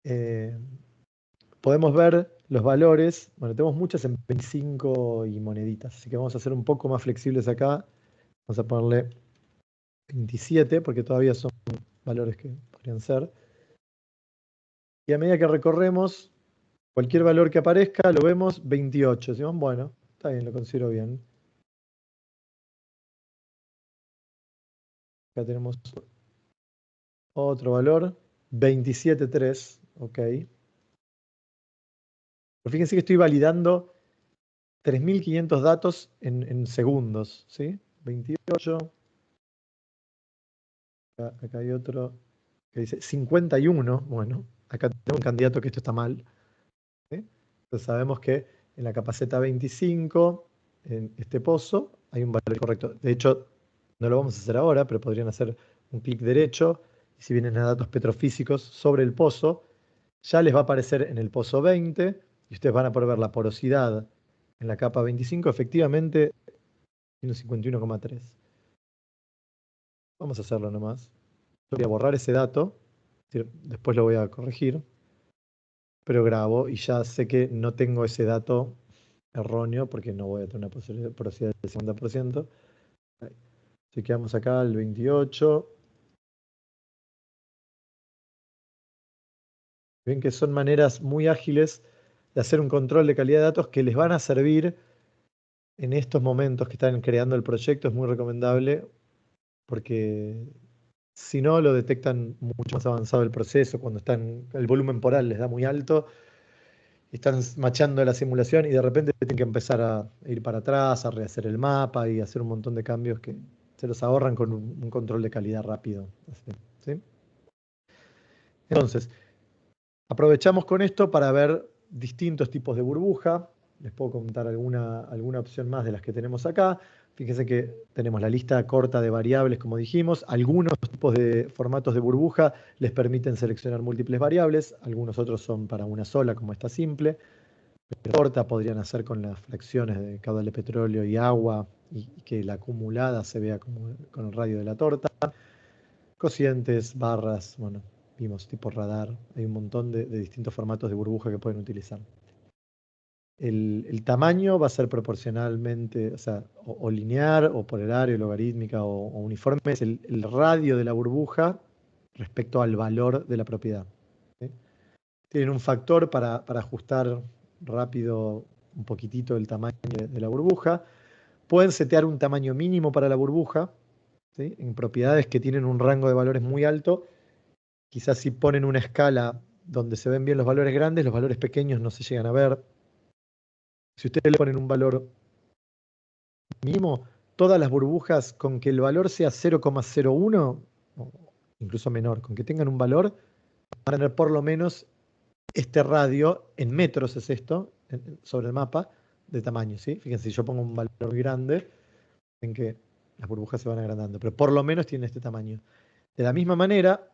Eh, Podemos ver los valores. Bueno, tenemos muchas en 25 y moneditas, así que vamos a ser un poco más flexibles acá. Vamos a ponerle 27 porque todavía son valores que podrían ser. Y a medida que recorremos, cualquier valor que aparezca, lo vemos 28. Decimos, bueno, está bien, lo considero bien. Acá tenemos otro valor, 27,3. Ok. Pero fíjense que estoy validando 3.500 datos en segundos, ¿sí? 28. Acá hay otro que dice 51. Bueno, acá tengo un candidato que esto está mal, ¿sí? Entonces sabemos que en la capaceta 25, en este pozo, hay un valor correcto. De hecho, no lo vamos a hacer ahora, pero podrían hacer un clic derecho. Y si vienen a datos petrofísicos sobre el pozo, ya les va a aparecer en el pozo 20 y ustedes van a poder ver la porosidad en la capa 25. Efectivamente, tiene un 51,3. Vamos a hacerlo nomás. Yo voy a borrar ese dato, después lo voy a corregir, pero grabo y ya sé que no tengo ese dato erróneo porque no voy a tener una porosidad del 50%. Así que vamos acá al 28. Ven que son maneras muy ágiles de hacer un control de calidad de datos que les van a servir en estos momentos que están creando el proyecto. Es muy recomendable porque si no lo detectan mucho más avanzado el proceso, cuando el volumen poral les da muy alto, y están machando la simulación y de repente tienen que empezar a ir para atrás, a rehacer el mapa y hacer un montón de cambios que se los ahorran con un control de calidad rápido. ¿Sí? Entonces, aprovechamos con esto para ver distintos tipos de burbuja. Les puedo contar alguna opción más de las que tenemos acá. Fíjense que tenemos la lista corta de variables, como dijimos. Algunos tipos de formatos de burbuja les permiten seleccionar múltiples variables. Algunos otros son para una sola, como esta simple. Corta podrían hacer con las fracciones de caudal de petróleo y agua y que la acumulada se vea como con el radio de la torta. Cocientes, barras, bueno, vimos tipo radar. Hay un montón de distintos formatos de burbuja que pueden utilizar. El tamaño va a ser proporcionalmente, o sea, o lineal, o polario, logarítmica, o uniforme. Es el radio de la burbuja respecto al valor de la propiedad. ¿Sí? Tienen un factor para ajustar rápido un poquitito el tamaño de la burbuja. Pueden setear un tamaño mínimo para la burbuja, ¿sí? En propiedades que tienen un rango de valores muy alto. Quizás si ponen una escala donde se ven bien los valores grandes, los valores pequeños no se llegan a ver. Si ustedes le ponen un valor mínimo, todas las burbujas con que el valor sea 0,01, o incluso menor, con que tengan un valor, van a tener por lo menos este radio, en metros es esto, sobre el mapa, de tamaño, ¿sí? Fíjense, si yo pongo un valor muy grande, ven que las burbujas se van agrandando, pero por lo menos tiene este tamaño. De la misma manera,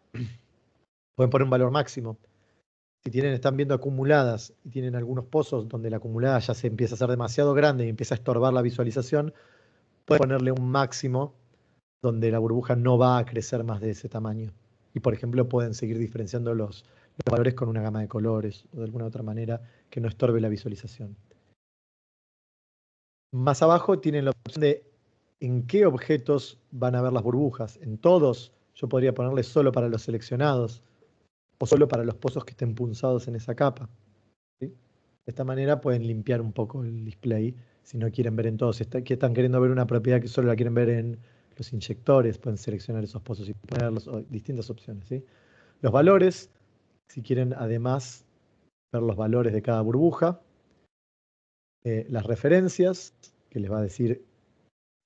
pueden poner un valor máximo. Si están viendo acumuladas y tienen algunos pozos donde la acumulada ya se empieza a hacer demasiado grande y empieza a estorbar la visualización, pueden ponerle un máximo donde la burbuja no va a crecer más de ese tamaño. Y por ejemplo, pueden seguir diferenciando los valores con una gama de colores o de alguna otra manera que no estorbe la visualización. Más abajo tienen la opción de en qué objetos van a ver las burbujas. En todos, yo podría ponerle solo para los seleccionados o solo para los pozos que estén punzados en esa capa. ¿Sí? De esta manera pueden limpiar un poco el display si no quieren ver en todos. Si que están queriendo ver una propiedad que solo la quieren ver en los inyectores, pueden seleccionar esos pozos y ponerlos, o distintas opciones. ¿Sí? Los valores, si quieren además ver los valores de cada burbuja. Las referencias, que les va a decir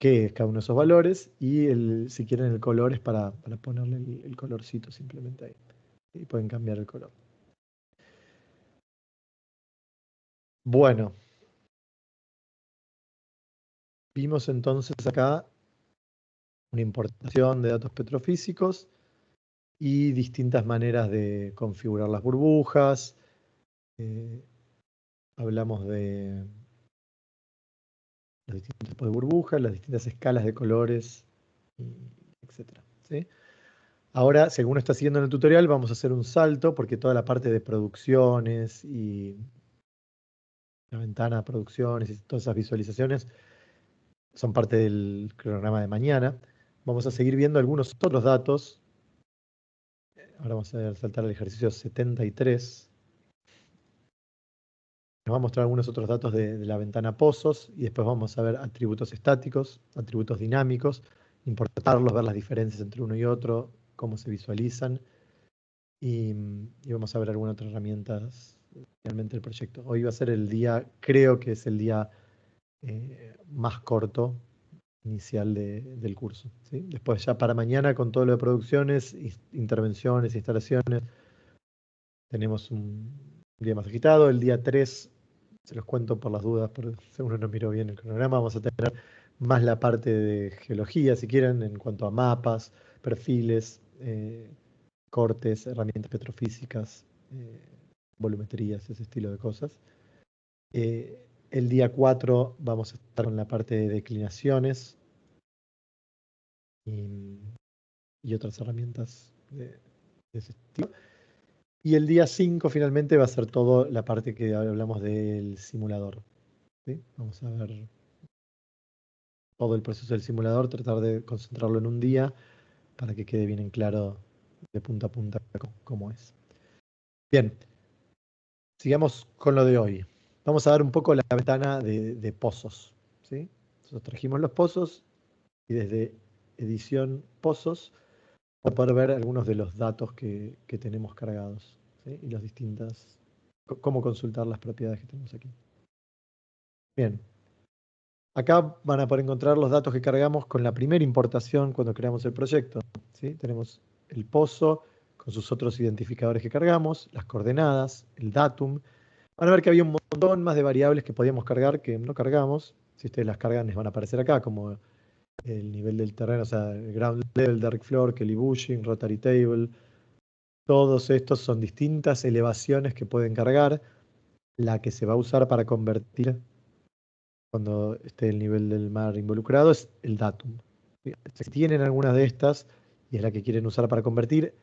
qué es cada uno de esos valores. Y si quieren el color es para ponerle el colorcito simplemente ahí. Y pueden cambiar el color. Bueno, vimos entonces acá una importación de datos petrofísicos y distintas maneras de configurar las burbujas. Hablamos de los distintos tipos de burbujas, las distintas escalas de colores, etc. ¿Sí? Ahora, según está siguiendo en el tutorial, vamos a hacer un salto porque toda la parte de producciones y la ventana de producciones y todas esas visualizaciones son parte del cronograma de mañana. Vamos a seguir viendo algunos otros datos. Ahora vamos a saltar al ejercicio 73. Nos va a mostrar algunos otros datos de la ventana pozos y después vamos a ver atributos estáticos, atributos dinámicos, importarlos, ver las diferencias entre uno y otro, cómo se visualizan y vamos a ver algunas otras herramientas realmente del proyecto. Hoy va a ser el día, creo que es el día más corto inicial del curso, ¿sí? Después ya para mañana con todo lo de producciones, intervenciones, instalaciones, tenemos un día más agitado. El día 3 se los cuento por las dudas, porque según no miró bien el cronograma, vamos a tener más la parte de geología, si quieren, en cuanto a mapas, perfiles, cortes, herramientas petrofísicas, volumetrías, ese estilo de cosas. El día 4 vamos a estar con la parte de declinaciones y otras herramientas de ese estilo. Y el día 5 finalmente va a ser toda la parte que hablamos del simulador, ¿sí? Vamos a ver todo el proceso del simulador, tratar de concentrarlo en un día para que quede bien en claro de punta a punta cómo es. Bien, sigamos con lo de hoy. Vamos a ver un poco la ventana de pozos, ¿sí? Nosotros trajimos los pozos y desde edición pozos vamos a poder ver algunos de los datos que tenemos cargados, ¿sí? Y las distintas, cómo consultar las propiedades que tenemos aquí. Bien, acá van a poder encontrar los datos que cargamos con la primera importación cuando creamos el proyecto, ¿sí? Tenemos el pozo con sus otros identificadores que cargamos, las coordenadas, el datum. Van a ver que había un montón más de variables que podíamos cargar que no cargamos. Si ustedes las cargan, les van a aparecer acá, como el nivel del terreno, o sea, el ground level, dark floor, Kelly bushing, rotary table. Todos estos son distintas elevaciones que pueden cargar. La que se va a usar para convertir cuando esté el nivel del mar involucrado es el datum. Si tienen alguna de estas y es la que quieren usar para convertir,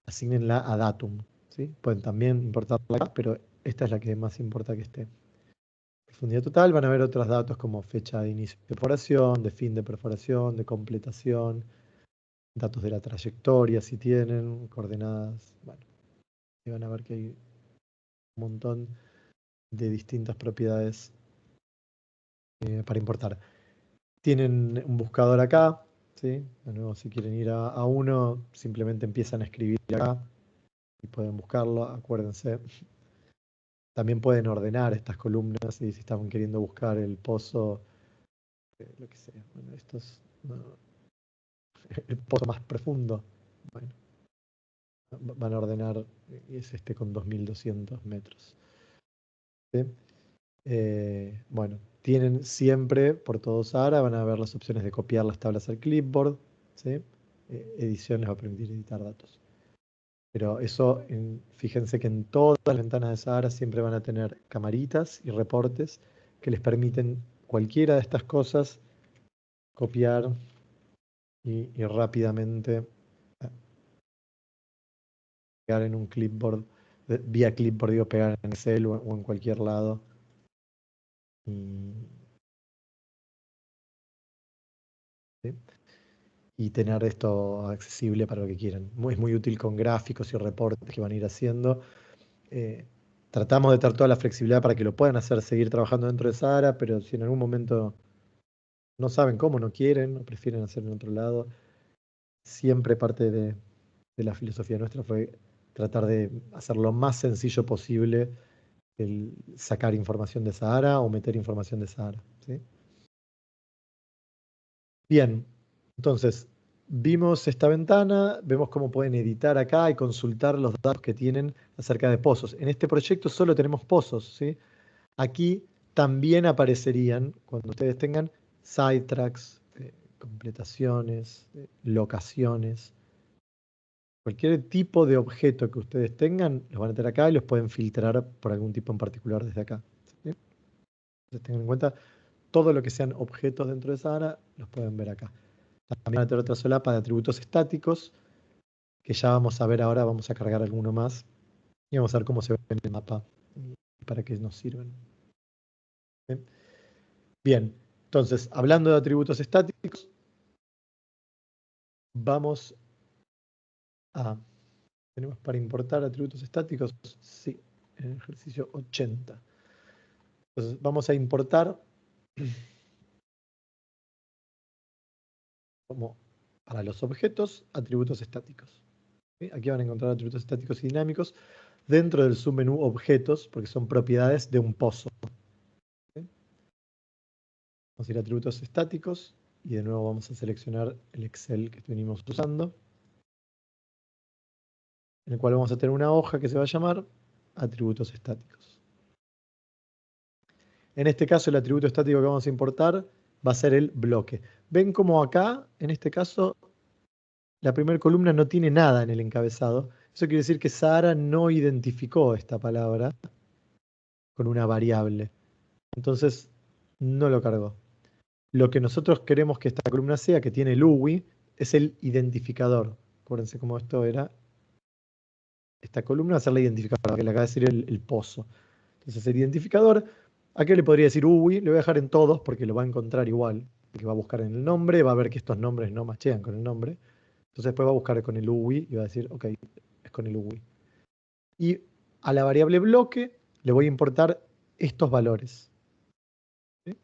asignenla a datum, ¿sí? Pueden también importarla acá, pero esta es la que más importa que esté. Profundidad total, van a ver otros datos como fecha de inicio de perforación, de fin de perforación, de completación, datos de la trayectoria si tienen, coordenadas. Bueno, y van a ver que hay un montón de distintas propiedades para importar. Tienen un buscador acá, ¿sí? De nuevo, si quieren ir a uno, simplemente empiezan a escribir acá y pueden buscarlo, acuérdense. También pueden ordenar estas columnas y si están queriendo buscar el pozo, lo que sea. Bueno, esto es el pozo más profundo. Bueno, van a ordenar, y es este con 2200 metros. ¿Sí? Bueno, tienen siempre, por todo Sahara, van a ver las opciones de copiar las tablas al clipboard, ¿sí? Edición les va a permitir editar datos. Pero eso, fíjense que en todas las ventanas de Sahara siempre van a tener camaritas y reportes que les permiten cualquiera de estas cosas copiar y rápidamente pegar en un clipboard, vía clipboard, digo, pegar en Excel o en cualquier lado. ¿Sí? Y tener esto accesible para lo que quieran. Es muy útil con gráficos y reportes que van a ir haciendo. Tratamos de tener toda la flexibilidad para que lo puedan hacer, seguir trabajando dentro de Sahara, pero si en algún momento no saben cómo, no quieren, o prefieren hacerlo en otro lado, siempre parte de la filosofía nuestra fue tratar de hacer lo más sencillo posible el sacar información de Sahara o meter información de Sahara, ¿sí? Bien, entonces vimos esta ventana, vemos cómo pueden editar acá y consultar los datos que tienen acerca de pozos. En este proyecto solo tenemos pozos, ¿sí? Aquí también aparecerían, cuando ustedes tengan sidetracks, completaciones, locaciones, cualquier tipo de objeto que ustedes tengan, los van a tener acá y los pueden filtrar por algún tipo en particular desde acá, ¿sí? Entonces tengan en cuenta todo lo que sean objetos dentro de Sahara, los pueden ver acá. También van a tener otra solapa de atributos estáticos, que ya vamos a ver ahora, vamos a cargar alguno más. Y vamos a ver cómo se ve en el mapa y para qué nos sirven. Bien, entonces, hablando de atributos estáticos, vamos a... ¿Tenemos para importar atributos estáticos? Sí, en el ejercicio 80. Entonces, vamos a importar como para los objetos, atributos estáticos. ¿Sí? Aquí van a encontrar atributos estáticos y dinámicos dentro del submenú objetos, porque son propiedades de un pozo. ¿Sí? Vamos a ir a atributos estáticos y de nuevo vamos a seleccionar el Excel que venimos usando, en el cual vamos a tener una hoja que se va a llamar atributos estáticos. En este caso, el atributo estático que vamos a importar va a ser el bloque. Ven como acá, en este caso, la primera columna no tiene nada en el encabezado. Eso quiere decir que Sahara no identificó esta palabra con una variable. Entonces, no lo cargó. Lo que nosotros queremos que esta columna sea, que tiene el UWI, es el identificador. Acuérdense cómo esto era. Esta columna va a ser la identificadora, que le acaba de decir el pozo. Entonces, el identificador, ¿a qué le podría decir UWI? Le voy a dejar en todos porque lo va a encontrar igual. Que va a buscar en el nombre, va a ver que estos nombres no machean con el nombre. Entonces después va a buscar con el UWI y va a decir, ok, es con el UWI. Y a la variable bloque le voy a importar estos valores. ¿Sí?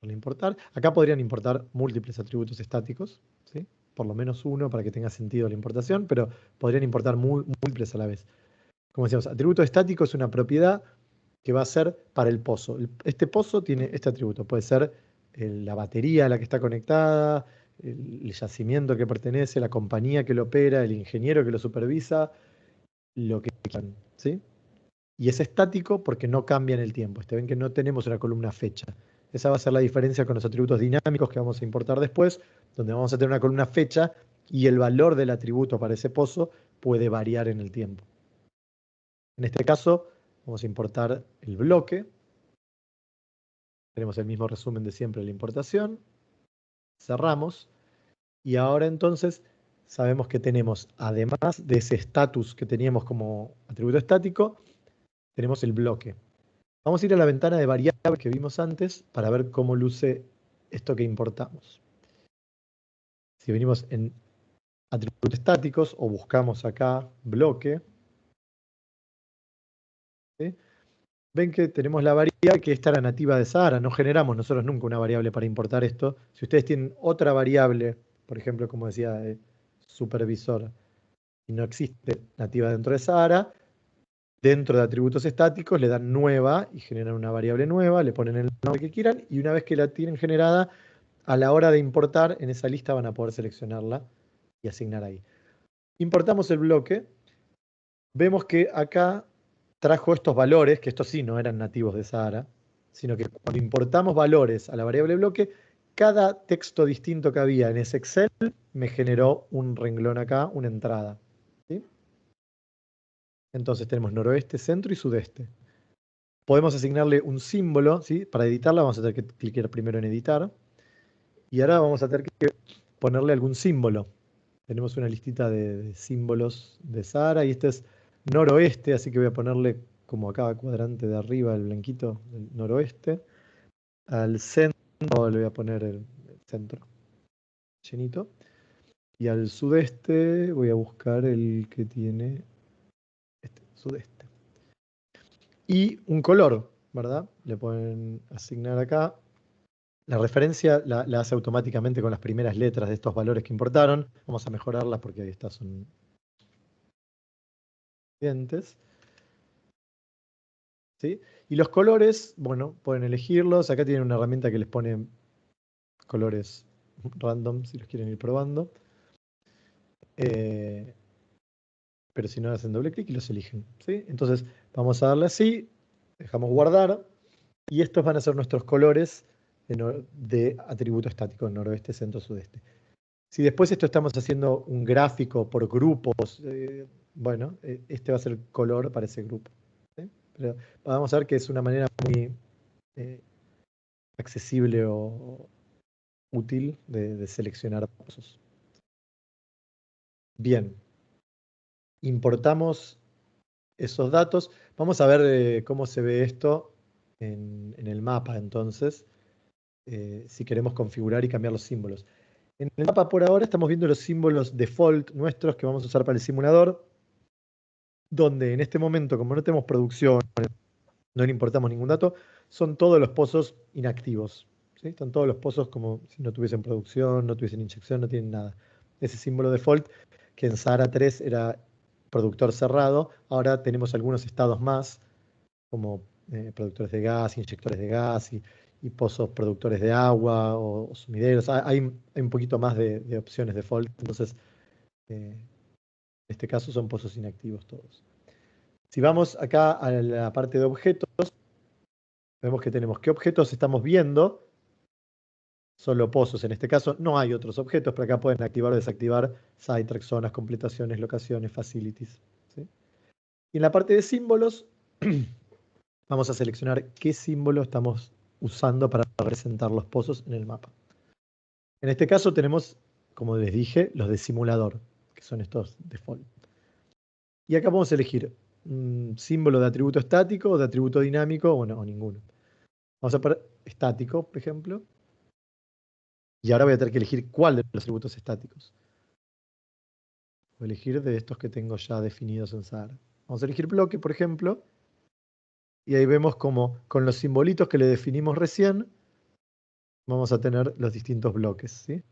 Importar. Acá podrían importar múltiples atributos estáticos, ¿sí? Por lo menos uno para que tenga sentido la importación, pero podrían importar múltiples a la vez. Como decíamos, atributo estático es una propiedad que va a ser para el pozo. Este pozo tiene este atributo. Puede ser la batería a la que está conectada, el yacimiento que pertenece, la compañía que lo opera, el ingeniero que lo supervisa, lo que quieran, ¿sí? Y es estático porque no cambia en el tiempo. Ven que no tenemos una columna fecha. Esa va a ser la diferencia con los atributos dinámicos que vamos a importar después, donde vamos a tener una columna fecha y el valor del atributo para ese pozo puede variar en el tiempo. En este caso, vamos a importar el bloque. Tenemos el mismo resumen de siempre de la importación. Cerramos. Y ahora entonces sabemos que tenemos, además de ese status que teníamos como atributo estático, tenemos el bloque. Vamos a ir a la ventana de variables que vimos antes para ver cómo luce esto que importamos. Si venimos en atributos estáticos o buscamos acá bloque, ¿sí? Ven que tenemos la variable que esta era nativa de Sahara. No generamos nosotros nunca una variable para importar esto. Si ustedes tienen otra variable, por ejemplo, como decía, supervisor, y no existe nativa dentro de Sahara, dentro de atributos estáticos le dan nueva y generan una variable nueva, le ponen el nombre que quieran y una vez que la tienen generada, a la hora de importar, en esa lista van a poder seleccionarla y asignar ahí. Importamos el bloque, vemos que acá trajo estos valores, que estos sí no eran nativos de Sahara, sino que cuando importamos valores a la variable bloque, cada texto distinto que había en ese Excel me generó un renglón acá, una entrada. ¿Sí? Entonces tenemos noroeste, centro y sudeste. Podemos asignarle un símbolo, ¿sí? Para editarla vamos a tener que clicar primero en editar. Y ahora vamos a tener que ponerle algún símbolo. Tenemos una listita de símbolos de Sahara y este es noroeste, así que voy a ponerle como a cada cuadrante de arriba el blanquito del noroeste. Al centro le voy a poner el centro llenito. Y al sudeste voy a buscar el que tiene este, sudeste. Y un color, ¿verdad? Le pueden asignar acá. La referencia la hace automáticamente con las primeras letras de estos valores que importaron. Vamos a mejorarlas porque ahí está, son dientes. ¿Sí? Y los colores, bueno, pueden elegirlos. Acá tienen una herramienta que les pone colores random si los quieren ir probando. Pero si no, hacen doble clic y los eligen. ¿Sí? Entonces, vamos a darle así, dejamos guardar, y estos van a ser nuestros colores de atributo estático, noroeste, centro, sudeste. Si después esto estamos haciendo un gráfico por grupos, bueno, este va a ser el color para ese grupo. ¿Sí? Pero vamos a ver que es una manera muy accesible o útil de seleccionar pozos. Bien, importamos esos datos. Vamos a ver cómo se ve esto en el mapa, entonces, si queremos configurar y cambiar los símbolos. En el mapa por ahora estamos viendo los símbolos default nuestros que vamos a usar para el simulador, donde en este momento, como no tenemos producción, no le importamos ningún dato, son todos los pozos inactivos. ¿Sí? Están todos los pozos como si no tuviesen producción, no tuviesen inyección, no tienen nada. Ese símbolo default, que en Sahara 3 era productor cerrado, ahora tenemos algunos estados más, como productores de gas, inyectores de gas y pozos productores de agua o sumideros. Hay un poquito más de opciones default, entonces en este caso son pozos inactivos todos. Si vamos acá a la parte de objetos, vemos que tenemos qué objetos estamos viendo. Solo pozos. En este caso no hay otros objetos, pero acá pueden activar o desactivar sidetracks, zonas, completaciones, locaciones, facilities. ¿Sí? Y en la parte de símbolos, vamos a seleccionar qué símbolo estamos usando para representar los pozos en el mapa. En este caso tenemos, como les dije, los de simulador, que son estos default. Y acá vamos a elegir un símbolo de atributo estático o de atributo dinámico, o ninguno. Vamos a poner estático, por ejemplo. Y ahora voy a tener que elegir cuál de los atributos estáticos. Voy a elegir de estos que tengo ya definidos en Sahara. Vamos a elegir bloque, por ejemplo. Y ahí vemos como con los simbolitos que le definimos recién, vamos a tener los distintos bloques. ¿Sí?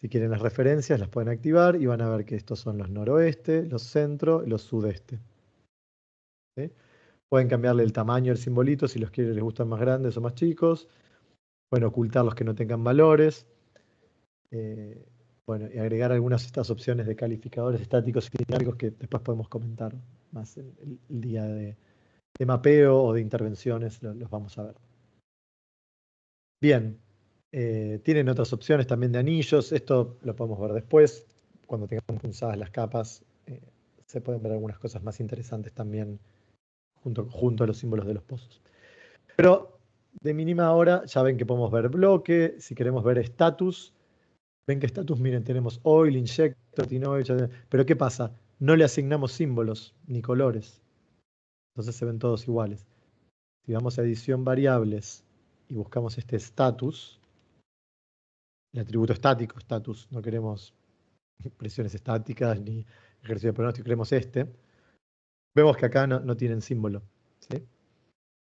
Si quieren las referencias, las pueden activar y van a ver que estos son los noroeste, los centro y los sudeste. ¿Sí? Pueden cambiarle el tamaño del simbolito si los quieren, les gustan más grandes o más chicos. Pueden ocultar los que no tengan valores. Bueno, y agregar algunas de estas opciones de calificadores estáticos y dinámicos que después podemos comentar más en el día de mapeo o de intervenciones, los vamos a ver. Bien, tienen otras opciones también de anillos, esto lo podemos ver después, cuando tengamos punzadas las capas, se pueden ver algunas cosas más interesantes también junto a los símbolos de los pozos. Pero de mínima ahora ya ven que podemos ver bloque, si queremos ver status, ven que status, miren, tenemos oil, injector, tinoil, pero ¿qué pasa? No le asignamos símbolos ni colores, entonces se ven todos iguales. Si vamos a edición variables y buscamos este status, el atributo estático, status, no queremos presiones estáticas ni ejercicio de pronóstico, queremos este, vemos que acá no tienen símbolo. ¿Sí?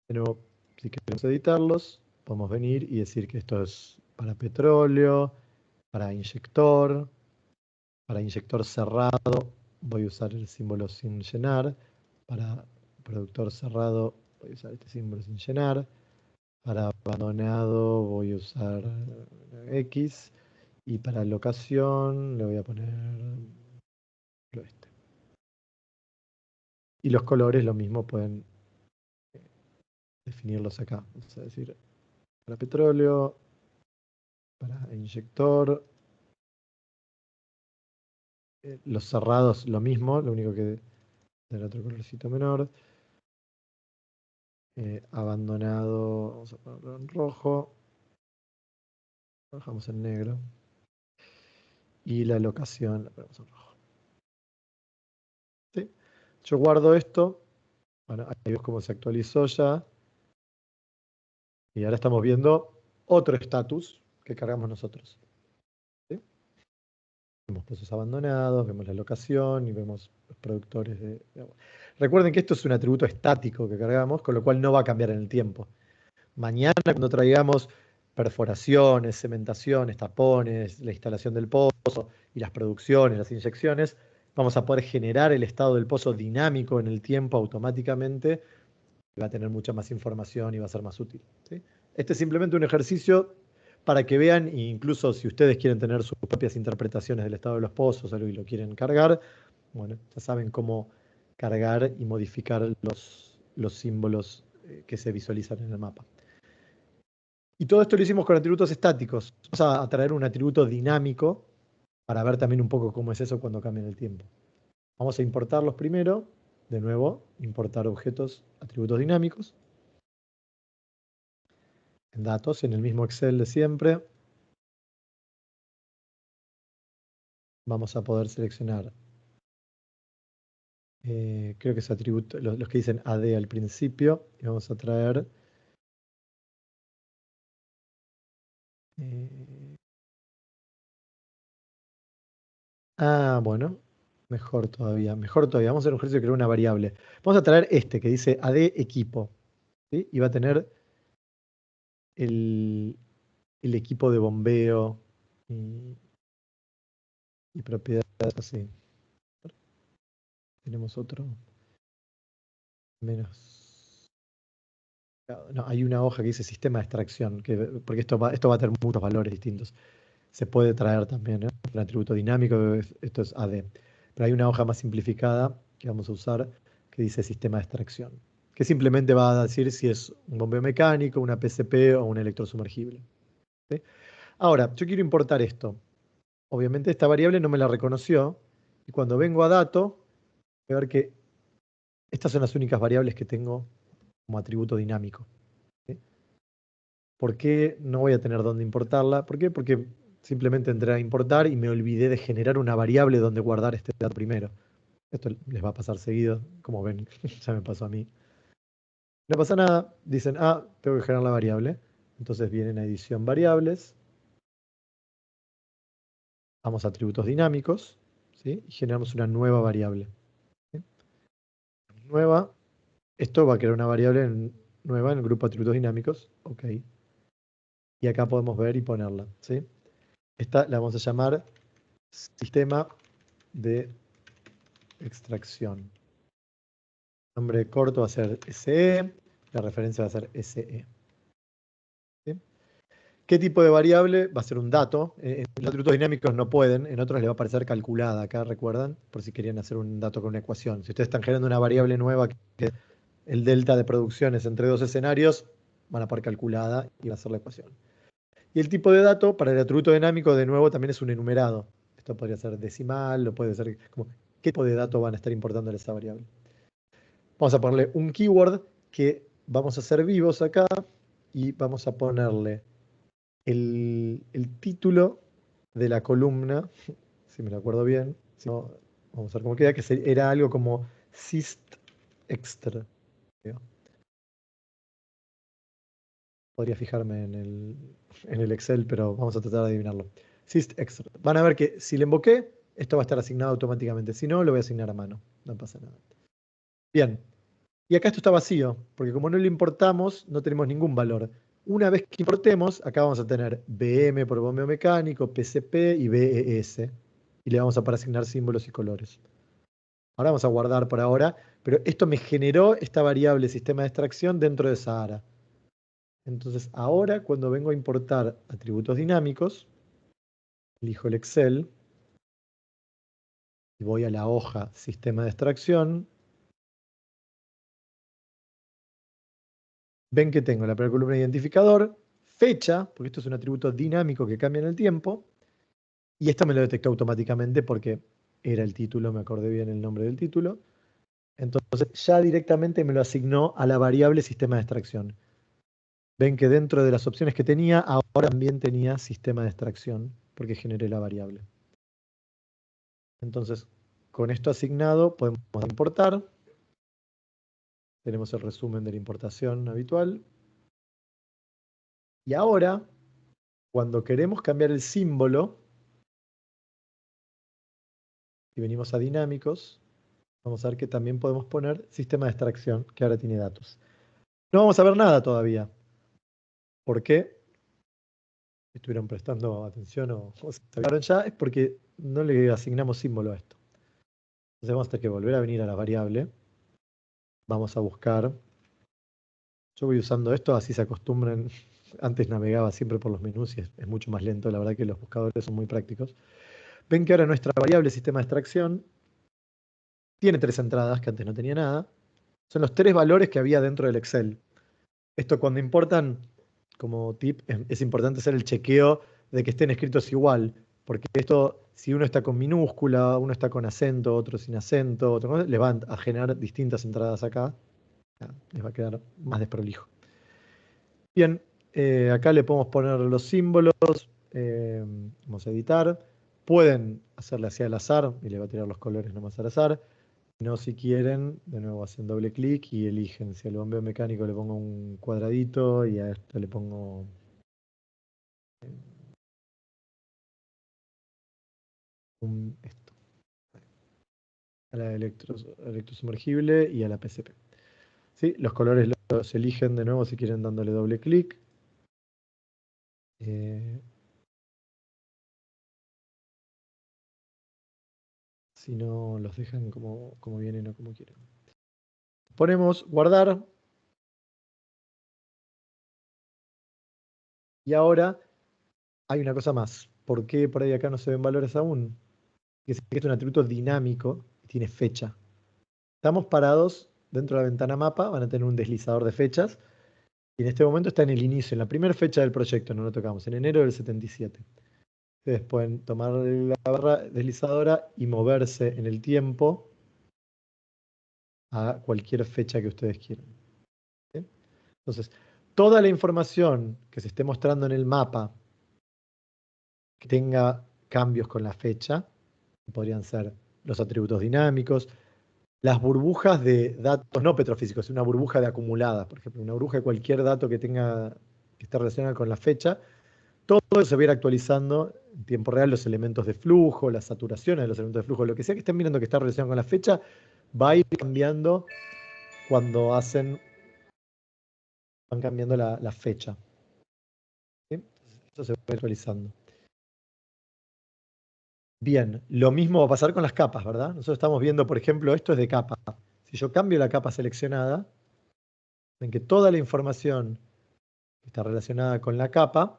De nuevo, si queremos editarlos, podemos venir y decir que esto es para petróleo, para inyector cerrado, voy a usar el símbolo sin llenar, para productor cerrado voy a usar este símbolo sin llenar, para abandonado voy a usar X, y para locación le voy a poner oeste. Y los colores lo mismo pueden definirlos acá. Vamos a decir para petróleo, para inyector. Los cerrados lo mismo, lo único que del otro colorcito menor. Abandonado, vamos a ponerlo en rojo. Lo dejamos en negro. Y la locación la ponemos en rojo. ¿Sí? Yo guardo esto. Bueno, ahí vemos cómo se actualizó ya. Y ahora estamos viendo otro estatus que cargamos nosotros. ¿Sí? Vemos pozos abandonados, vemos la locación y vemos los productores de agua. Recuerden que esto es un atributo estático que cargamos, con lo cual no va a cambiar en el tiempo. Mañana, cuando traigamos perforaciones, cementaciones, tapones, la instalación del pozo y las producciones, las inyecciones, vamos a poder generar el estado del pozo dinámico en el tiempo automáticamente. Va a tener mucha más información y va a ser más útil. ¿Sí? Este es simplemente un ejercicio para que vean, e incluso si ustedes quieren tener sus propias interpretaciones del estado de los pozos y lo quieren cargar, bueno, ya saben cómo cargar y modificar los símbolos que se visualizan en el mapa. Y todo esto lo hicimos con atributos estáticos. Vamos a traer un atributo dinámico para ver también un poco cómo es eso cuando cambia en el tiempo. Vamos a importarlos primero. De nuevo, importar objetos, atributos dinámicos. en datos, en el mismo Excel de siempre. Vamos a poder seleccionar, creo que es atributo, los que dicen AD al principio, y vamos a traer bueno, mejor todavía, mejor todavía. Vamos a hacer un ejercicio de crear una variable. Vamos a traer este que dice AD equipo, ¿sí? Y va a tener el, el equipo de bombeo y, y propiedades así. Tenemos otro menos. No, hay una hoja que dice sistema de extracción, porque esto va a tener muchos valores distintos. Se puede traer también, ¿eh? Un atributo dinámico, esto es AD. Pero hay una hoja más simplificada que vamos a usar que dice sistema de extracción, que simplemente va a decir si es un bombeo mecánico, una PCP o un electrosumergible. ¿Sí? Ahora, yo quiero importar esto. Obviamente esta variable no me la reconoció, y cuando vengo a dato, voy a ver que estas son las únicas variables que tengo como atributo dinámico. ¿Sí? ¿Por qué no voy a tener dónde importarla? ¿Por qué? Porque simplemente entré a importar y me olvidé de generar una variable donde guardar este dato primero. Esto les va a pasar seguido, como ven, ya me pasó a mí. No pasa nada, dicen, tengo que generar la variable. Entonces vienen a edición variables, vamos a atributos dinámicos, ¿sí? Y generamos una nueva variable. ¿Sí? Nueva, esto va a crear una variable nueva en el grupo de atributos dinámicos, ok. Y acá podemos ver y ponerla, ¿sí? Esta la vamos a llamar sistema de extracción. Nombre corto va a ser SE, la referencia va a ser SE. ¿Sí? ¿Qué tipo de variable? Va a ser un dato. En los atributos dinámicos no pueden, en otros les va a aparecer calculada acá, ¿recuerdan? Por si querían hacer un dato con una ecuación. Si ustedes están generando una variable nueva, que el delta de producciones entre dos escenarios, van a poner calculada y va a ser la ecuación. Y el tipo de dato para el atributo dinámico, de nuevo, también es un enumerado. Esto podría ser decimal, o puede ser como, ¿qué tipo de dato van a estar importando en esa variable? Vamos a ponerle un keyword que vamos a hacer vivos acá y vamos a ponerle el título de la columna, si me lo acuerdo bien, si no, vamos a ver cómo queda, que era algo como syst extra. Podría fijarme en el Excel, pero vamos a tratar de adivinarlo. Syst extra. Van a ver que si le invoqué, esto va a estar asignado automáticamente. Si no, lo voy a asignar a mano. No pasa nada. Bien. Y acá esto está vacío, porque como no lo importamos, no tenemos ningún valor. Una vez que importemos, acá vamos a tener BM por bombeo mecánico, PCP y BES. Y le vamos a para asignar símbolos y colores. Ahora vamos a guardar por ahora, pero esto me generó esta variable sistema de extracción dentro de Sahara. Entonces ahora cuando vengo a importar atributos dinámicos, elijo el Excel y voy a la hoja sistema de extracción. Ven que tengo la primera columna de identificador, fecha, porque esto es un atributo dinámico que cambia en el tiempo, y esto me lo detectó automáticamente porque era el título, me acordé bien el nombre del título. Entonces ya directamente me lo asignó a la variable sistema de extracción. Ven que dentro de las opciones que tenía, ahora también tenía sistema de extracción, porque generé la variable. Entonces, con esto asignado podemos importar. Tenemos el resumen de la importación habitual. Y ahora, cuando queremos cambiar el símbolo, y venimos a dinámicos, vamos a ver que también podemos poner sistema de extracción, que ahora tiene datos. No vamos a ver nada todavía. ¿Por qué? Estuvieron prestando atención o se olvidaron ya, es porque no le asignamos símbolo a esto. Entonces vamos a tener que volver a venir a la variable. Vamos a buscar. Yo voy usando esto, así se acostumbren. Antes navegaba siempre por los menús y es mucho más lento. La verdad que los buscadores son muy prácticos. Ven que ahora nuestra variable sistema de extracción tiene 3 entradas, que antes no tenía nada. Son los 3 valores que había dentro del Excel. Esto cuando importan, como tip, es importante hacer el chequeo de que estén escritos igual, porque esto, si uno está con minúscula, uno está con acento, otro sin acento, le van a generar distintas entradas acá, les va a quedar más desprolijo. Bien, Acá le podemos poner los símbolos. Vamos a editar. Pueden hacerle así al azar y le va a tirar los colores nomás al azar. No, si quieren, de nuevo hacen doble clic y eligen. Si al bombeo mecánico le pongo un cuadradito y a esto le pongo esto. A la electrosumergible y a la PCP. ¿Sí? Los colores los eligen de nuevo si quieren dándole doble clic. Si no, los dejan como vienen o como quieren. Ponemos guardar. Y ahora hay una cosa más. ¿Por qué por ahí acá no se ven valores aún? Que es un atributo dinámico y tiene fecha. Estamos parados dentro de la ventana mapa, van a tener un deslizador de fechas. Y en este momento está en el inicio, en la primera fecha del proyecto, no lo tocamos, en enero del 77. Ustedes pueden tomar la barra deslizadora y moverse en el tiempo a cualquier fecha que ustedes quieran. ¿Sí? Entonces, toda la información que se esté mostrando en el mapa que tenga cambios con la fecha, podrían ser los atributos dinámicos, las burbujas de datos no petrofísicos, una burbuja de acumuladas, por ejemplo, una burbuja de cualquier dato que esté relacionado con la fecha, todo eso se va a ir actualizando en tiempo real, los elementos de flujo, las saturaciones de los elementos de flujo, lo que sea que estén mirando que está relacionado con la fecha, va a ir cambiando cuando van cambiando la fecha. ¿Sí? Eso se va a ir actualizando. Bien, lo mismo va a pasar con las capas, ¿verdad? Nosotros estamos viendo, por ejemplo, esto es de capa. Si yo cambio la capa seleccionada, ven que toda la información que está relacionada con la capa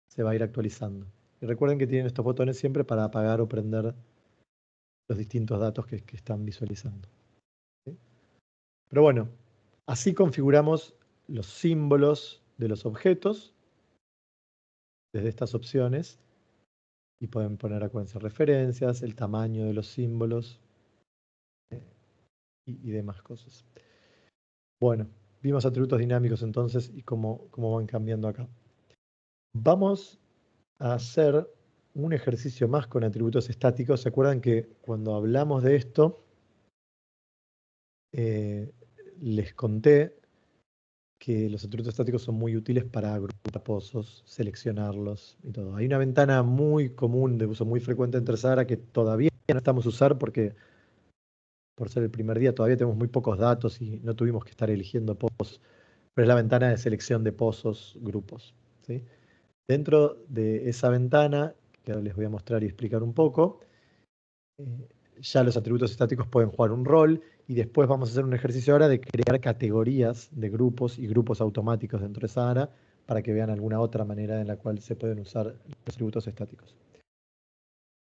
se va a ir actualizando. Y recuerden que tienen estos botones siempre para apagar o prender los distintos datos que están visualizando. ¿Sí? Pero bueno, así configuramos los símbolos de los objetos desde estas opciones y pueden poner acuérdense referencias, el tamaño de los símbolos y demás cosas. Bueno, vimos atributos dinámicos entonces y cómo van cambiando acá. Vamos a hacer un ejercicio más con atributos estáticos. ¿Se acuerdan que cuando hablamos de esto, les conté que los atributos estáticos son muy útiles para agrupar pozos, seleccionarlos y todo? Hay una ventana muy común, de uso muy frecuente en Sahara que todavía no estamos usando porque por ser el primer día todavía tenemos muy pocos datos y no tuvimos que estar eligiendo pozos, pero es la ventana de selección de pozos, grupos. ¿Sí? Dentro de esa ventana, que ahora les voy a mostrar y explicar un poco, ya los atributos estáticos pueden jugar un rol y después vamos a hacer un ejercicio ahora de crear categorías de grupos y grupos automáticos dentro de Sahara para que vean alguna otra manera en la cual se pueden usar los atributos estáticos.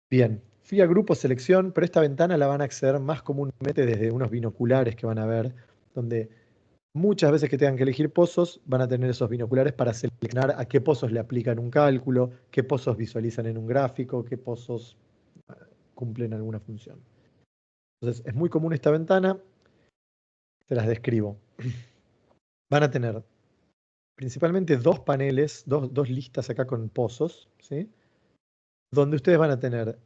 Bien, fui a grupo selección, pero esta ventana la van a acceder más comúnmente desde unos binoculares que van a ver, donde muchas veces que tengan que elegir pozos, van a tener esos binoculares para seleccionar a qué pozos le aplican un cálculo, qué pozos visualizan en un gráfico, qué pozos cumplen alguna función. Entonces, es muy común esta ventana, se las describo. Van a tener principalmente dos paneles, dos listas acá con pozos, ¿sí? Donde ustedes van a tener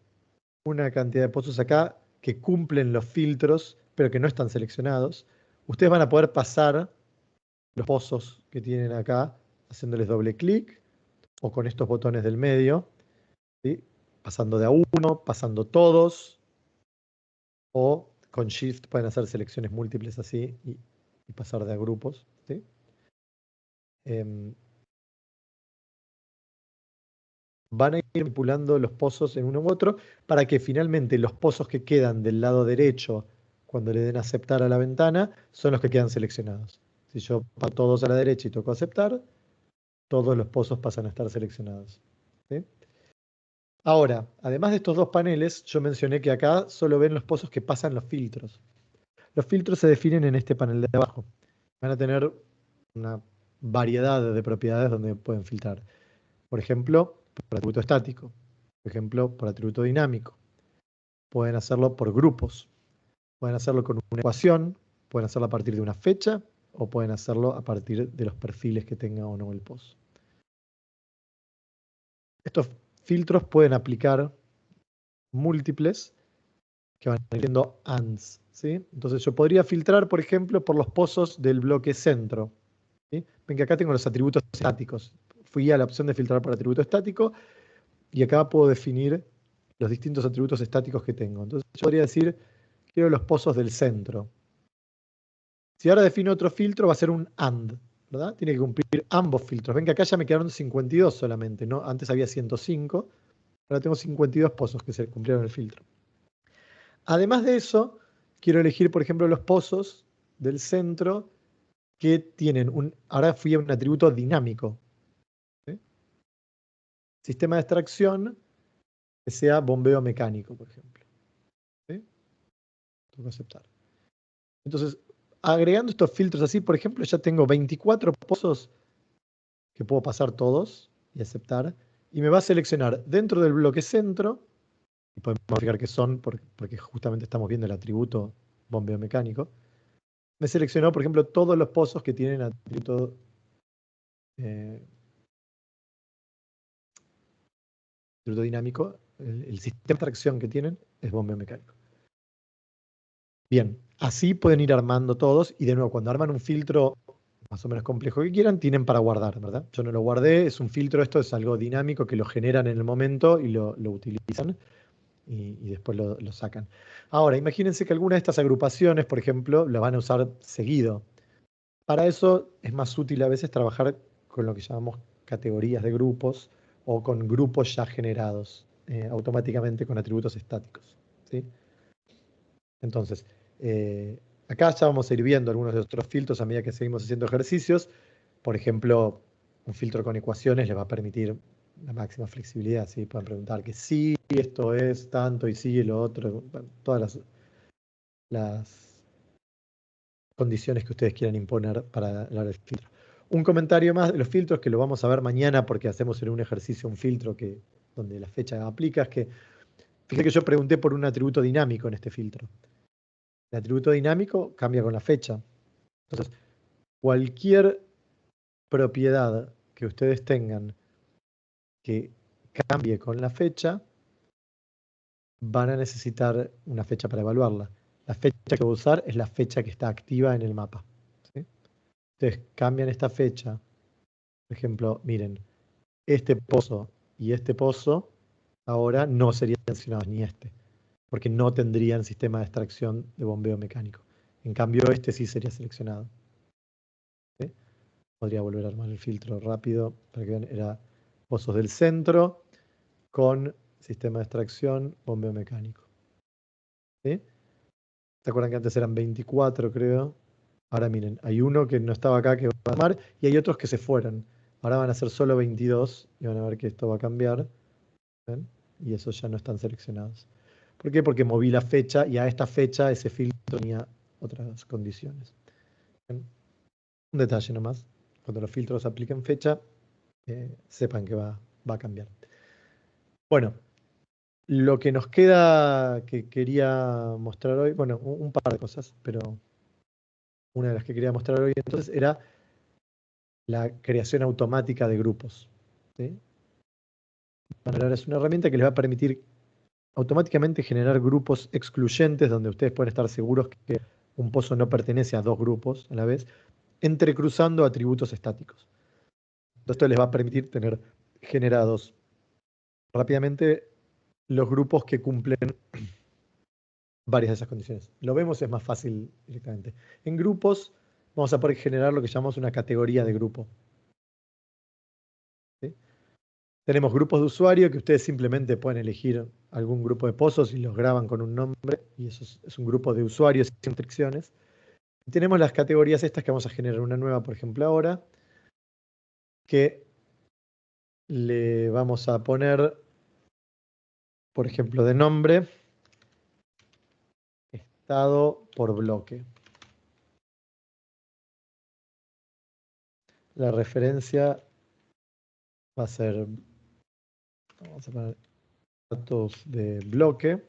una cantidad de pozos acá que cumplen los filtros, pero que no están seleccionados. Ustedes van a poder pasar los pozos que tienen acá, haciéndoles doble clic, o con estos botones del medio, ¿sí? Pasando de a uno, pasando todos, o con Shift pueden hacer selecciones múltiples así y pasar de a grupos. ¿Sí? Van a ir manipulando los pozos en uno u otro para que finalmente los pozos que quedan del lado derecho cuando le den a aceptar a la ventana son los que quedan seleccionados. Si yo paso todos a la derecha y toco aceptar, todos los pozos pasan a estar seleccionados. ¿Sí? Ahora, además de estos dos paneles, yo mencioné que acá solo ven los pozos que pasan los filtros. Los filtros se definen en este panel de abajo. Van a tener una variedad de propiedades donde pueden filtrar. Por ejemplo, por atributo estático. Por ejemplo, por atributo dinámico. Pueden hacerlo por grupos. Pueden hacerlo con una ecuación. Pueden hacerlo a partir de una fecha o pueden hacerlo a partir de los perfiles que tenga o no el pozo. Estos filtros pueden aplicar múltiples que van siendo ANDs, ¿sí? Entonces yo podría filtrar, por ejemplo, por los pozos del bloque centro, ¿sí? Ven que acá tengo los atributos estáticos. Fui a la opción de filtrar por atributo estático y acá puedo definir los distintos atributos estáticos que tengo. Entonces yo podría decir, quiero los pozos del centro. Si ahora defino otro filtro, va a ser un AND, ¿verdad? Tiene que cumplir ambos filtros. Ven que acá ya me quedaron 52 solamente, ¿no? Antes había 105, ahora tengo 52 pozos que se cumplieron el filtro. Además de eso, quiero elegir, por ejemplo, los pozos del centro que tienen ahora fui a un atributo dinámico, ¿sí? Sistema de extracción que sea bombeo mecánico, por ejemplo, ¿sí? Tengo que aceptar. Entonces, agregando estos filtros así, por ejemplo, ya tengo 24 pozos que puedo pasar todos y aceptar, y me va a seleccionar dentro del bloque centro, y podemos verificar que son, porque justamente estamos viendo el atributo bombeo mecánico, me seleccionó, por ejemplo, todos los pozos que tienen atributo dinámico. El sistema de extracción que tienen es bombeo mecánico. Bien, así pueden ir armando todos, y de nuevo, cuando arman un filtro más o menos complejo que quieran, tienen para guardar, ¿verdad? Yo no lo guardé, es un filtro, esto es algo dinámico que lo generan en el momento y lo utilizan y después lo sacan. Ahora, imagínense que alguna de estas agrupaciones, por ejemplo, la van a usar seguido. Para eso es más útil a veces trabajar con lo que llamamos categorías de grupos o con grupos ya generados automáticamente con atributos estáticos, ¿sí? Entonces, acá ya vamos a ir viendo algunos de otros filtros a medida que seguimos haciendo ejercicios. Por ejemplo, un filtro con ecuaciones les va a permitir la máxima flexibilidad, ¿sí? Pueden preguntar que sí, esto es tanto y sí, lo otro, bueno, todas las condiciones que ustedes quieran imponer para la hora del filtro. Un comentario más de los filtros que lo vamos a ver mañana porque hacemos en un ejercicio un filtro donde la fecha aplica, es que fíjate que yo pregunté por un atributo dinámico en este filtro. El atributo dinámico cambia con la fecha. Entonces, cualquier propiedad que ustedes tengan que cambie con la fecha, van a necesitar una fecha para evaluarla. La fecha que voy a usar es la fecha que está activa en el mapa, ¿sí? Ustedes cambian esta fecha. Por ejemplo, miren, este pozo y este pozo ahora no serían seleccionados, ni este, porque no tendrían sistema de extracción de bombeo mecánico. En cambio, este sí sería seleccionado, ¿sí? Podría volver a armar el filtro rápido para que vean, era pozos del centro con sistema de extracción, bombeo mecánico, ¿sí? ¿Se acuerdan que antes eran 24, creo? Ahora miren, hay uno que no estaba acá que va a armar y hay otros que se fueron. Ahora van a ser solo 22 y van a ver que esto va a cambiar. ¿Ven? Y esos ya no están seleccionados. ¿Por qué? Porque moví la fecha y a esta fecha ese filtro tenía otras condiciones. ¿Ven? Un detalle nomás. Cuando los filtros apliquen fecha, sepan que va a cambiar. Bueno, lo que nos queda que quería mostrar hoy, bueno, un par de cosas, pero una de las que quería mostrar hoy entonces era la creación automática de grupos, ¿sí? Ahora es una herramienta que les va a permitir automáticamente generar grupos excluyentes donde ustedes pueden estar seguros que un pozo no pertenece a dos grupos a la vez, entrecruzando atributos estáticos. Esto les va a permitir tener generados rápidamente los grupos que cumplen varias de esas condiciones. Lo vemos, es más fácil directamente. En grupos vamos a poder generar lo que llamamos una categoría de grupo, ¿sí? Tenemos grupos de usuario que ustedes simplemente pueden elegir algún grupo de pozos y los graban con un nombre, y eso es un grupo de usuarios sin restricciones. Y tenemos las categorías estas que vamos a generar una nueva, por ejemplo, ahora, que le vamos a poner, por ejemplo, de nombre, estado por bloque. La referencia va a ser, vamos a poner datos de bloque.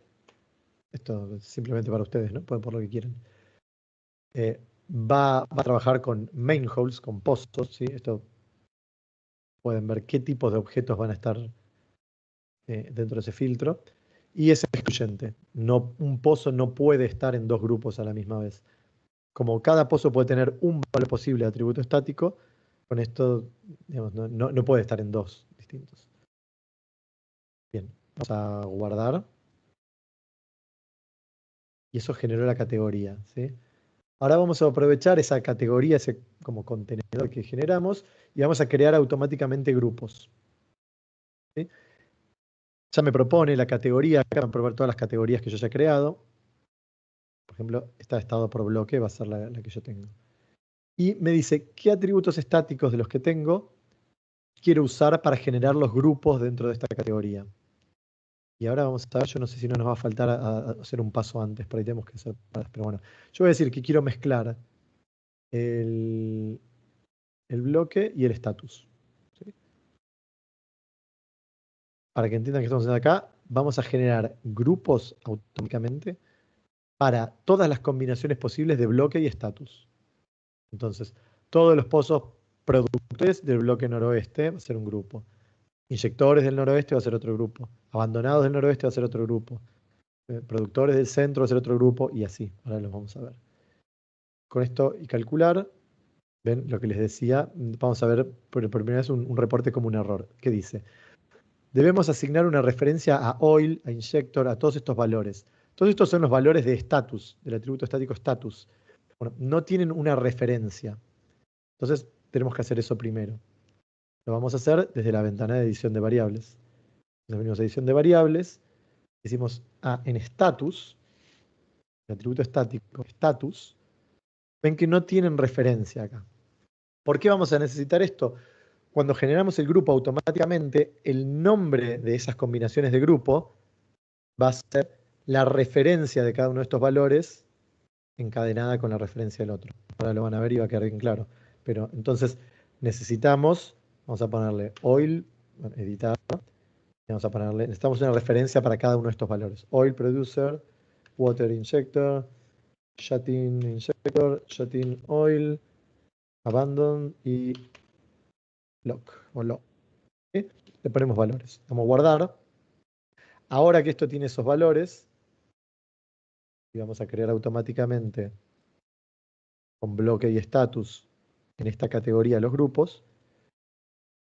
Esto es simplemente para ustedes, ¿no? Pueden por lo que quieran. va a trabajar con main holes, con pozos, ¿sí? Esto pueden ver qué tipos de objetos van a estar dentro de ese filtro. Y es excluyente. No, un pozo no puede estar en dos grupos a la misma vez. Como cada pozo puede tener un valor posible de atributo estático, con esto, digamos, no puede estar en dos distintos. Bien, vamos a guardar. Y eso generó la categoría, ¿sí? Ahora vamos a aprovechar esa categoría, ese como contenedor que generamos, y vamos a crear automáticamente grupos, ¿sí? Ya me propone la categoría, acá me va a proponer todas las categorías que yo haya creado. Por ejemplo, esta de estado por bloque va a ser la que yo tengo. Y me dice qué atributos estáticos de los que tengo quiero usar para generar los grupos dentro de esta categoría. Y ahora vamos a ver, yo no sé si no nos va a faltar a hacer un paso antes, por ahí tenemos que hacer, pero bueno. Yo voy a decir que quiero mezclar el bloque y el status, ¿sí? Para que entiendan que estamos haciendo acá, vamos a generar grupos automáticamente para todas las combinaciones posibles de bloque y status. Entonces, todos los pozos productores del bloque noroeste va a ser un grupo. Inyectores del noroeste va a ser otro grupo. Abandonados del noroeste va a ser otro grupo. Productores del centro va a ser otro grupo y así. Ahora los vamos a ver. Con esto y calcular, ven lo que les decía, vamos a ver por primera vez un reporte como un error. ¿Qué dice? Debemos asignar una referencia a oil, a injector, a todos estos valores. Todos estos son los valores de status, del atributo estático status. Bueno, no tienen una referencia. Entonces, tenemos que hacer eso primero. Lo vamos a hacer desde la ventana de edición de variables. Entonces, venimos a edición de variables, decimos en status, el atributo estático, status, ven que no tienen referencia acá. ¿Por qué vamos a necesitar esto? Cuando generamos el grupo automáticamente, el nombre de esas combinaciones de grupo va a ser la referencia de cada uno de estos valores encadenada con la referencia del otro. Ahora lo van a ver y va a quedar bien claro. Pero entonces necesitamos, vamos a ponerle oil, bueno, editar, y vamos a ponerle, necesitamos una referencia para cada uno de estos valores. Oil producer, water injector, shut-in injector, shut-in oil, abandon y lock o lock. ¿Sí? Le ponemos valores. Vamos a guardar. Ahora que esto tiene esos valores, y vamos a crear automáticamente con bloque y status en esta categoría los grupos,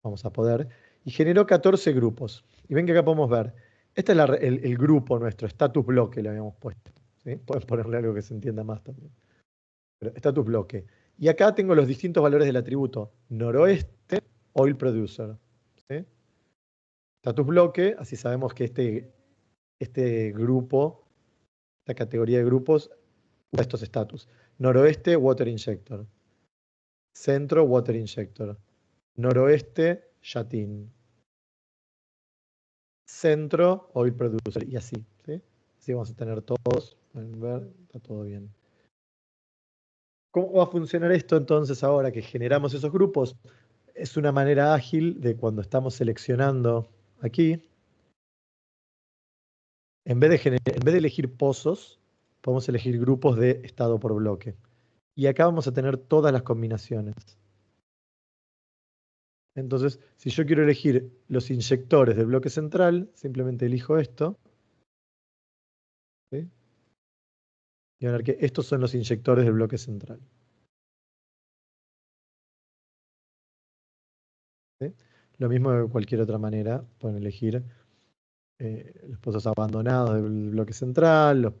vamos a poder, y generó 14 grupos. Y ven que acá podemos ver, este es el grupo nuestro, status bloque le habíamos puesto, ¿sí? Pueden ponerle algo que se entienda más también. Pero status bloque. Y acá tengo los distintos valores del atributo noroeste, oil producer, ¿sí? Status bloque, así sabemos que este grupo, esta categoría de grupos, usa estos status. Noroeste, water injector. Centro, water injector. Noroeste, shut-in. Centro, oil producer. Y así, ¿sí? Así vamos a tener todos. Pueden ver, está todo bien. ¿Cómo va a funcionar esto entonces ahora que generamos esos grupos? Es una manera ágil de cuando estamos seleccionando aquí, en vez de elegir pozos, podemos elegir grupos de estado por bloque. Y acá vamos a tener todas las combinaciones. Entonces, si yo quiero elegir los inyectores del bloque central, simplemente elijo esto, ¿sí? Y van a ver que estos son los inyectores del bloque central, ¿sí? Lo mismo de cualquier otra manera, pueden elegir los pozos abandonados del bloque central, los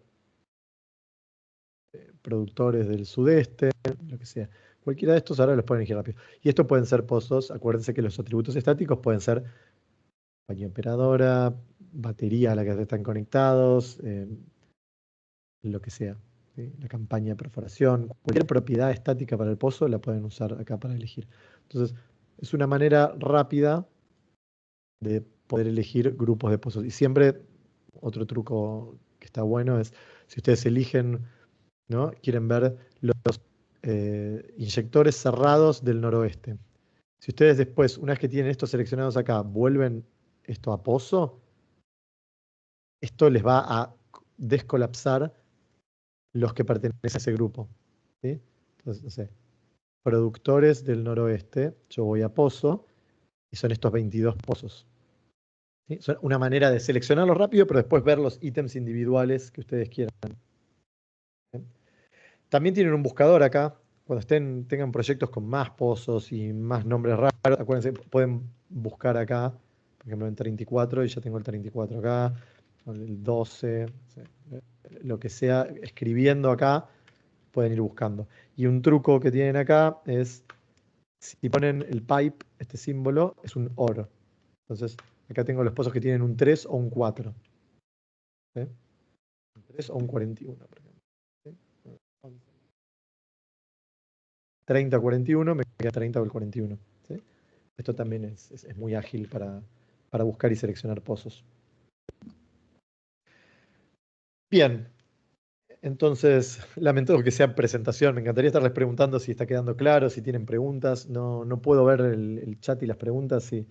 productores del sudeste, lo que sea. Cualquiera de estos ahora los pueden elegir rápido. Y estos pueden ser pozos, acuérdense que los atributos estáticos pueden ser compañía operadora, batería a la que están conectados, lo que sea, ¿sí? La campaña de perforación, cualquier propiedad estática para el pozo la pueden usar acá para elegir. Entonces, es una manera rápida de poder elegir grupos de pozos. Y siempre, otro truco que está bueno es, si ustedes eligen, ¿no? Quieren ver los inyectores cerrados del noroeste. Si ustedes después, una vez que tienen estos seleccionados acá, vuelven esto a pozo, esto les va a descolapsar los que pertenecen a ese grupo, ¿sí? Entonces, no sé, productores del noroeste, yo voy a pozo, y son estos 22 pozos. ¿Sí? Son una manera de seleccionarlos rápido, pero después ver los ítems individuales que ustedes quieran. ¿Sí? También tienen un buscador acá. Cuando tengan proyectos con más pozos y más nombres raros, acuérdense, pueden buscar acá, por ejemplo, en 34, y ya tengo el 34 acá, o el 12, sí, lo que sea, escribiendo acá, pueden ir buscando. Y un truco que tienen acá es, si ponen el pipe, este símbolo, es un OR. Entonces, acá tengo los pozos que tienen un 3 o un 4. ¿Sí? Un 3 o un 41, por ejemplo. ¿Sí? 30, 41, me queda 30 o el 41. ¿Sí? Esto también es muy ágil para buscar y seleccionar pozos. Bien, entonces, lamento que sea presentación. Me encantaría estarles preguntando si está quedando claro, si tienen preguntas. No puedo ver el chat y las preguntas, si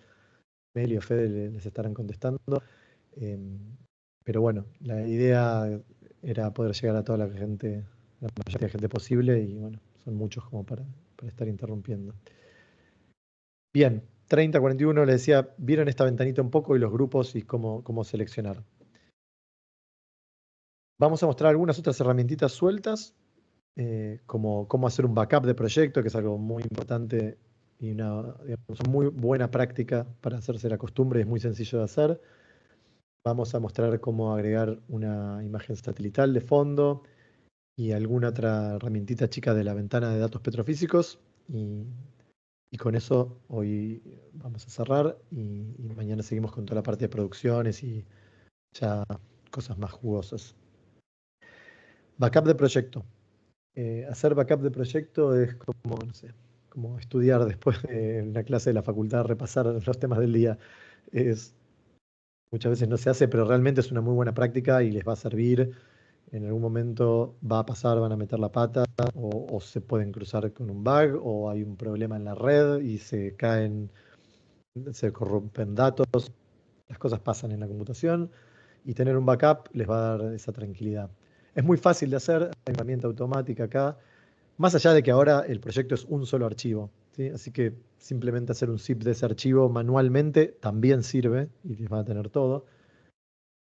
Meli o Fede les estarán contestando. Pero bueno, la idea era poder llegar a toda la gente, la mayoría de gente posible, y bueno, son muchos como para estar interrumpiendo. Bien, 30, 41, les decía, vieron esta ventanita un poco y los grupos y cómo seleccionar. Vamos a mostrar algunas otras herramientitas sueltas, como cómo hacer un backup de proyecto, que es algo muy importante y una muy buena práctica para hacerse la costumbre, es muy sencillo de hacer. Vamos a mostrar cómo agregar una imagen satelital de fondo y alguna otra herramientita chica de la ventana de datos petrofísicos. Y con eso hoy vamos a cerrar y mañana seguimos con toda la parte de producciones y ya cosas más jugosas. Backup de proyecto. Hacer backup de proyecto es como, no sé, como estudiar después de una clase de la facultad, repasar los temas del día. Muchas veces no se hace, pero realmente es una muy buena práctica y les va a servir. En algún momento va a pasar, van a meter la pata, o se pueden cruzar con un bug, o hay un problema en la red y se caen, se corrompen datos. Las cosas pasan en la computación y tener un backup les va a dar esa tranquilidad. Es muy fácil de hacer, hay una herramienta automática acá, más allá de que ahora el proyecto es un solo archivo, ¿sí? Así que simplemente hacer un zip de ese archivo manualmente también sirve y les va a tener todo.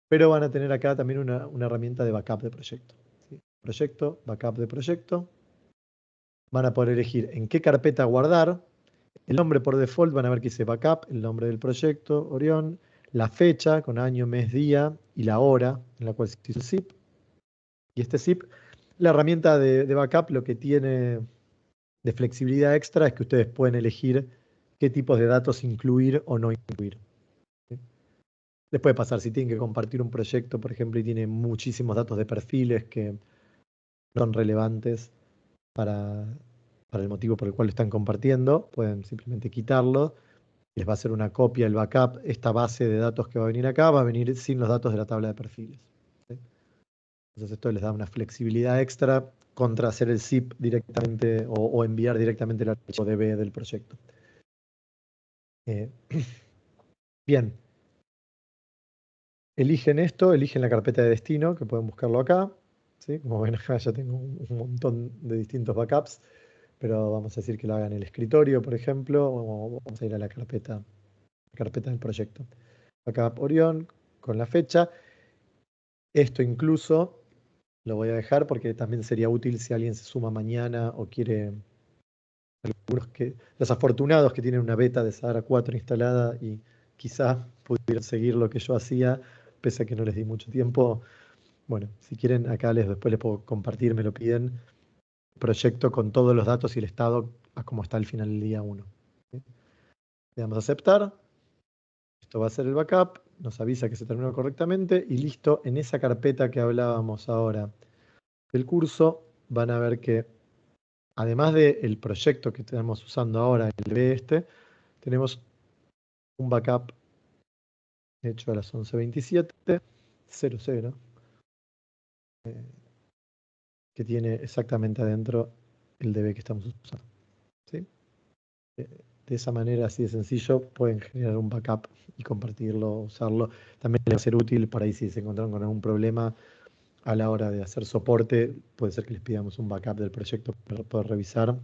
Pero van a tener acá también una herramienta de backup de proyecto. ¿Sí? Proyecto, backup de proyecto. Van a poder elegir en qué carpeta guardar. El nombre por default van a ver que dice backup, el nombre del proyecto, Orión, la fecha con año, mes, día y la hora en la cual se hizo el zip. Y este zip, la herramienta de backup lo que tiene de flexibilidad extra es que ustedes pueden elegir qué tipos de datos incluir o no incluir. ¿Sí? Les puede pasar si tienen que compartir un proyecto, por ejemplo, y tiene muchísimos datos de perfiles que no son relevantes para, para el motivo por el cual lo están compartiendo, pueden simplemente quitarlo. Les va a hacer una copia, el backup. Esta base de datos que va a venir acá va a venir sin los datos de la tabla de perfiles. ¿Sí? Entonces esto les da una flexibilidad extra contra hacer el zip directamente o enviar directamente el archivo DB del proyecto. Eh, bien, eligen esto, eligen la carpeta de destino, que pueden buscarlo acá. ¿Sí? Como ven acá ya tengo un montón de distintos backups, pero vamos a decir que lo hagan en el escritorio, por ejemplo, o vamos a ir a la carpeta del proyecto. Backup Orión, con la fecha. Esto incluso lo voy a dejar porque también sería útil si alguien se suma mañana o quiere, los afortunados que tienen una beta de Sahara 4 instalada y quizás pudieran seguir lo que yo hacía, pese a que no les di mucho tiempo. Bueno, si quieren, acá después les puedo compartir, me lo piden, proyecto con todos los datos y el estado a cómo está al final del día 1. ¿Sí? Le damos a aceptar. Esto va a ser el backup, nos avisa que se terminó correctamente y listo. En esa carpeta que hablábamos ahora del curso, van a ver que además del proyecto que estamos usando ahora, el de tenemos un backup hecho a las 11:27, 00, que tiene exactamente adentro el DB que estamos usando. ¿Sí? De esa manera, así de sencillo, pueden generar un backup y compartirlo, usarlo. También les va a ser útil por ahí si se encontraron con algún problema. a la hora de hacer soporte, puede ser que les pidamos un backup del proyecto para poder revisar.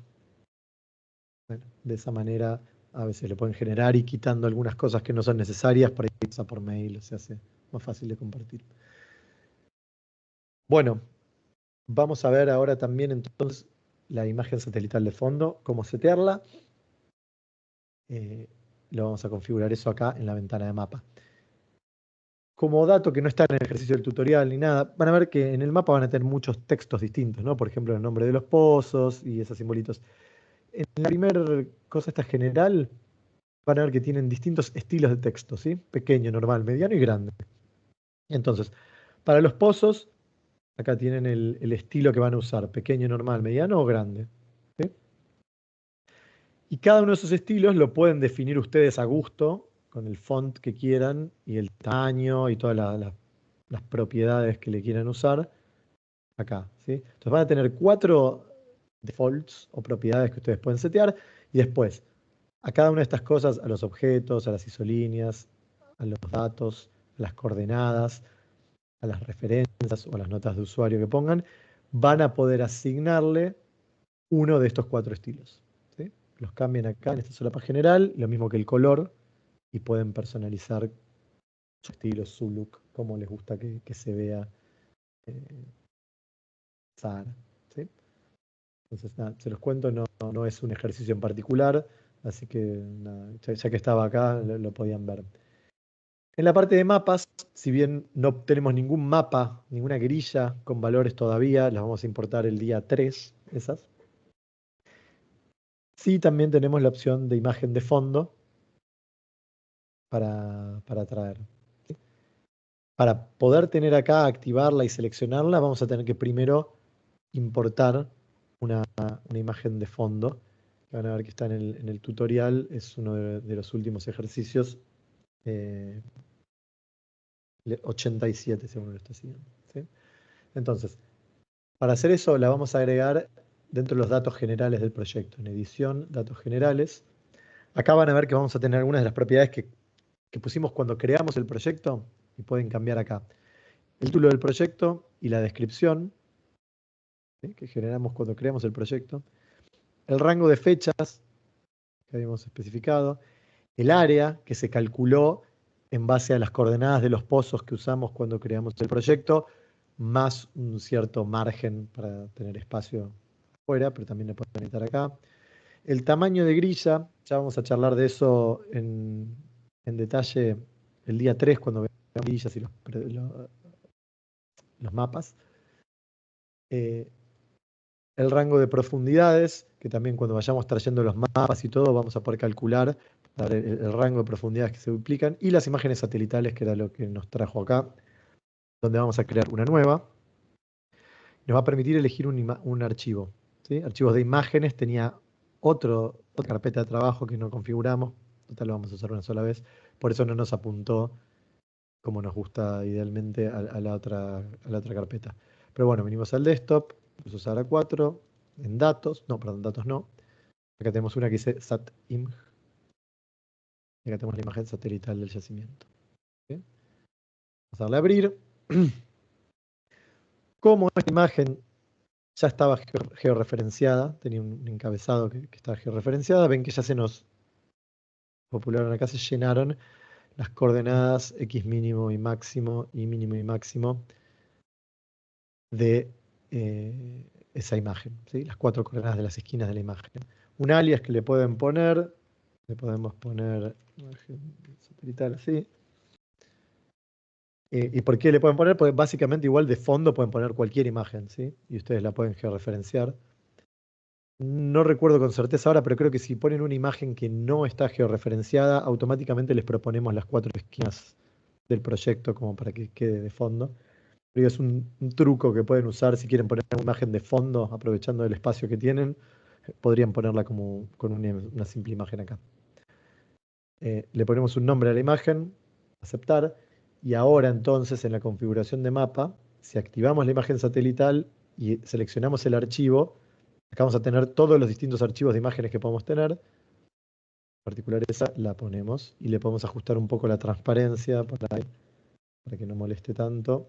Bueno, de esa manera a veces le pueden generar y quitando algunas cosas que no son necesarias para ir por mail, se hace más fácil de compartir. Bueno, vamos a ver ahora también entonces la imagen satelital de fondo, cómo setearla. Lo vamos a configurar eso acá en la ventana de mapa. Como dato que no está en el ejercicio del tutorial ni nada, van a ver que en el mapa van a tener muchos textos distintos, ¿no? Por ejemplo, el nombre de los pozos y esos simbolitos. En la primera cosa esta general, van a ver que tienen distintos estilos de texto, ¿sí? Pequeño, normal, mediano y grande. Entonces, para los pozos, acá tienen el estilo que van a usar, pequeño, normal, mediano o grande. ¿Sí? Y cada uno de esos estilos lo pueden definir ustedes a gusto, con el font que quieran y el tamaño y todas las propiedades que le quieran usar acá. ¿Sí? Entonces van a tener 4 defaults o propiedades que ustedes pueden setear y después a cada una de estas cosas, a los objetos, a las isolíneas, a los datos, a las coordenadas, a las referencias o a las notas de usuario que pongan, van a poder asignarle uno de estos 4 estilos. ¿Sí? Los cambian acá en esta solapa general, lo mismo que el color, y pueden personalizar su estilo, su look, como les gusta que se vea eh, Sahara. ¿Sí? Entonces, nada, se los cuento, no es un ejercicio en particular, así que nada, ya que estaba acá, lo podían ver. En la parte de mapas, si bien no tenemos ningún mapa, ninguna grilla con valores todavía, las vamos a importar el día 3, esas. Sí, también tenemos la opción de imagen de fondo para traer. ¿Sí? Para poder tener acá, activarla y seleccionarla, vamos a tener que primero importar una imagen de fondo. Van a ver que está en el tutorial, es uno de los últimos ejercicios. 87 según lo está siguiendo. ¿Sí? Entonces, para hacer eso la vamos a agregar dentro de los datos generales del proyecto. En edición, datos generales. Acá van a ver que vamos a tener algunas de las propiedades que pusimos cuando creamos el proyecto y pueden cambiar acá. El título del proyecto y la descripción, ¿sí? Que generamos cuando creamos el proyecto. El rango de fechas que habíamos especificado. El área que se calculó en base a las coordenadas de los pozos que usamos cuando creamos el proyecto, más un cierto margen para tener espacio afuera, pero también lo pueden editar acá. El tamaño de grilla, ya vamos a charlar de eso en detalle el día 3 cuando veamos grillas y los mapas. El rango de profundidades, que también cuando vayamos trayendo los mapas y todo, vamos a poder calcular el rango de profundidades que se duplican, y las imágenes satelitales, que era lo que nos trajo acá, donde vamos a crear una nueva. Nos va a permitir elegir un archivo. ¿Sí? Archivos de imágenes, tenía otra carpeta de trabajo que no configuramos, total lo vamos a usar una sola vez, por eso no nos apuntó como nos gusta idealmente a la otra carpeta. Pero bueno, venimos al desktop, vamos a usar a 4 en datos, no, perdón, datos no. Acá tenemos una que dice SAT-IMG. Y acá tenemos la imagen satelital del yacimiento. ¿Sí? Vamos a darle a abrir. Como esta imagen ya estaba georreferenciada, tenía un encabezado que estaba georreferenciada, ven que ya se nos popularon acá, se llenaron las coordenadas X mínimo y máximo, Y mínimo y máximo de esa imagen, ¿sí? Las 4 coordenadas de las esquinas de la imagen. Un alias que le podemos poner imagen satelital así. ¿Y por qué le pueden poner? Porque básicamente igual de fondo pueden poner cualquier imagen, ¿sí? Y ustedes la pueden georreferenciar. No recuerdo con certeza ahora, pero creo que si ponen una imagen que no está georreferenciada, automáticamente les proponemos las 4 esquinas del proyecto como para que quede de fondo. Pero es un truco que pueden usar si quieren poner una imagen de fondo, aprovechando el espacio que tienen, podrían ponerla como con una simple imagen acá. Le ponemos un nombre a la imagen, aceptar, y ahora entonces en la configuración de mapa, si activamos la imagen satelital y seleccionamos el archivo, acá vamos a tener todos los distintos archivos de imágenes que podemos tener. En particular esa la ponemos y le podemos ajustar un poco la transparencia por ahí, para que no moleste tanto.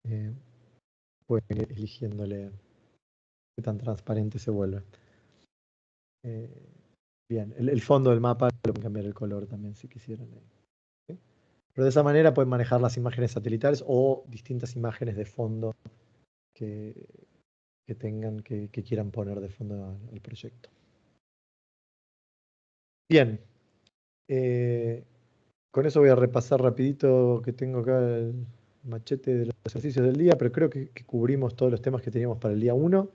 eh, pueden ir eligiéndole qué tan transparente se vuelve. Eh, Bien, el fondo del mapa lo pueden cambiar el color también si quisieran. ¿Sí? Pero de esa manera pueden manejar las imágenes satelitales o distintas imágenes de fondo que, que quieran poner de fondo al proyecto. Bien, eh, con eso voy a repasar rapidito que tengo acá el machete de los ejercicios del día, pero creo que cubrimos todos los temas que teníamos para el día 1.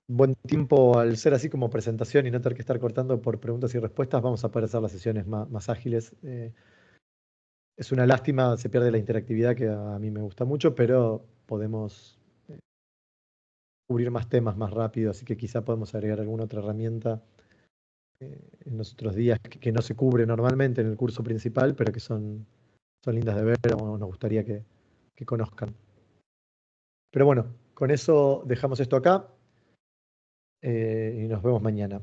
Buen tiempo al ser así como presentación y no tener que estar cortando por preguntas y respuestas, vamos a poder hacer las sesiones más ágiles. Es una lástima, se pierde la interactividad que a mí me gusta mucho, pero podemos cubrir más temas más rápido, así que quizá podemos agregar alguna otra herramienta en los otros días que no se cubre normalmente en el curso principal, pero que son lindas de ver o nos gustaría que conozcan. Pero bueno, con eso dejamos esto acá y nos vemos mañana.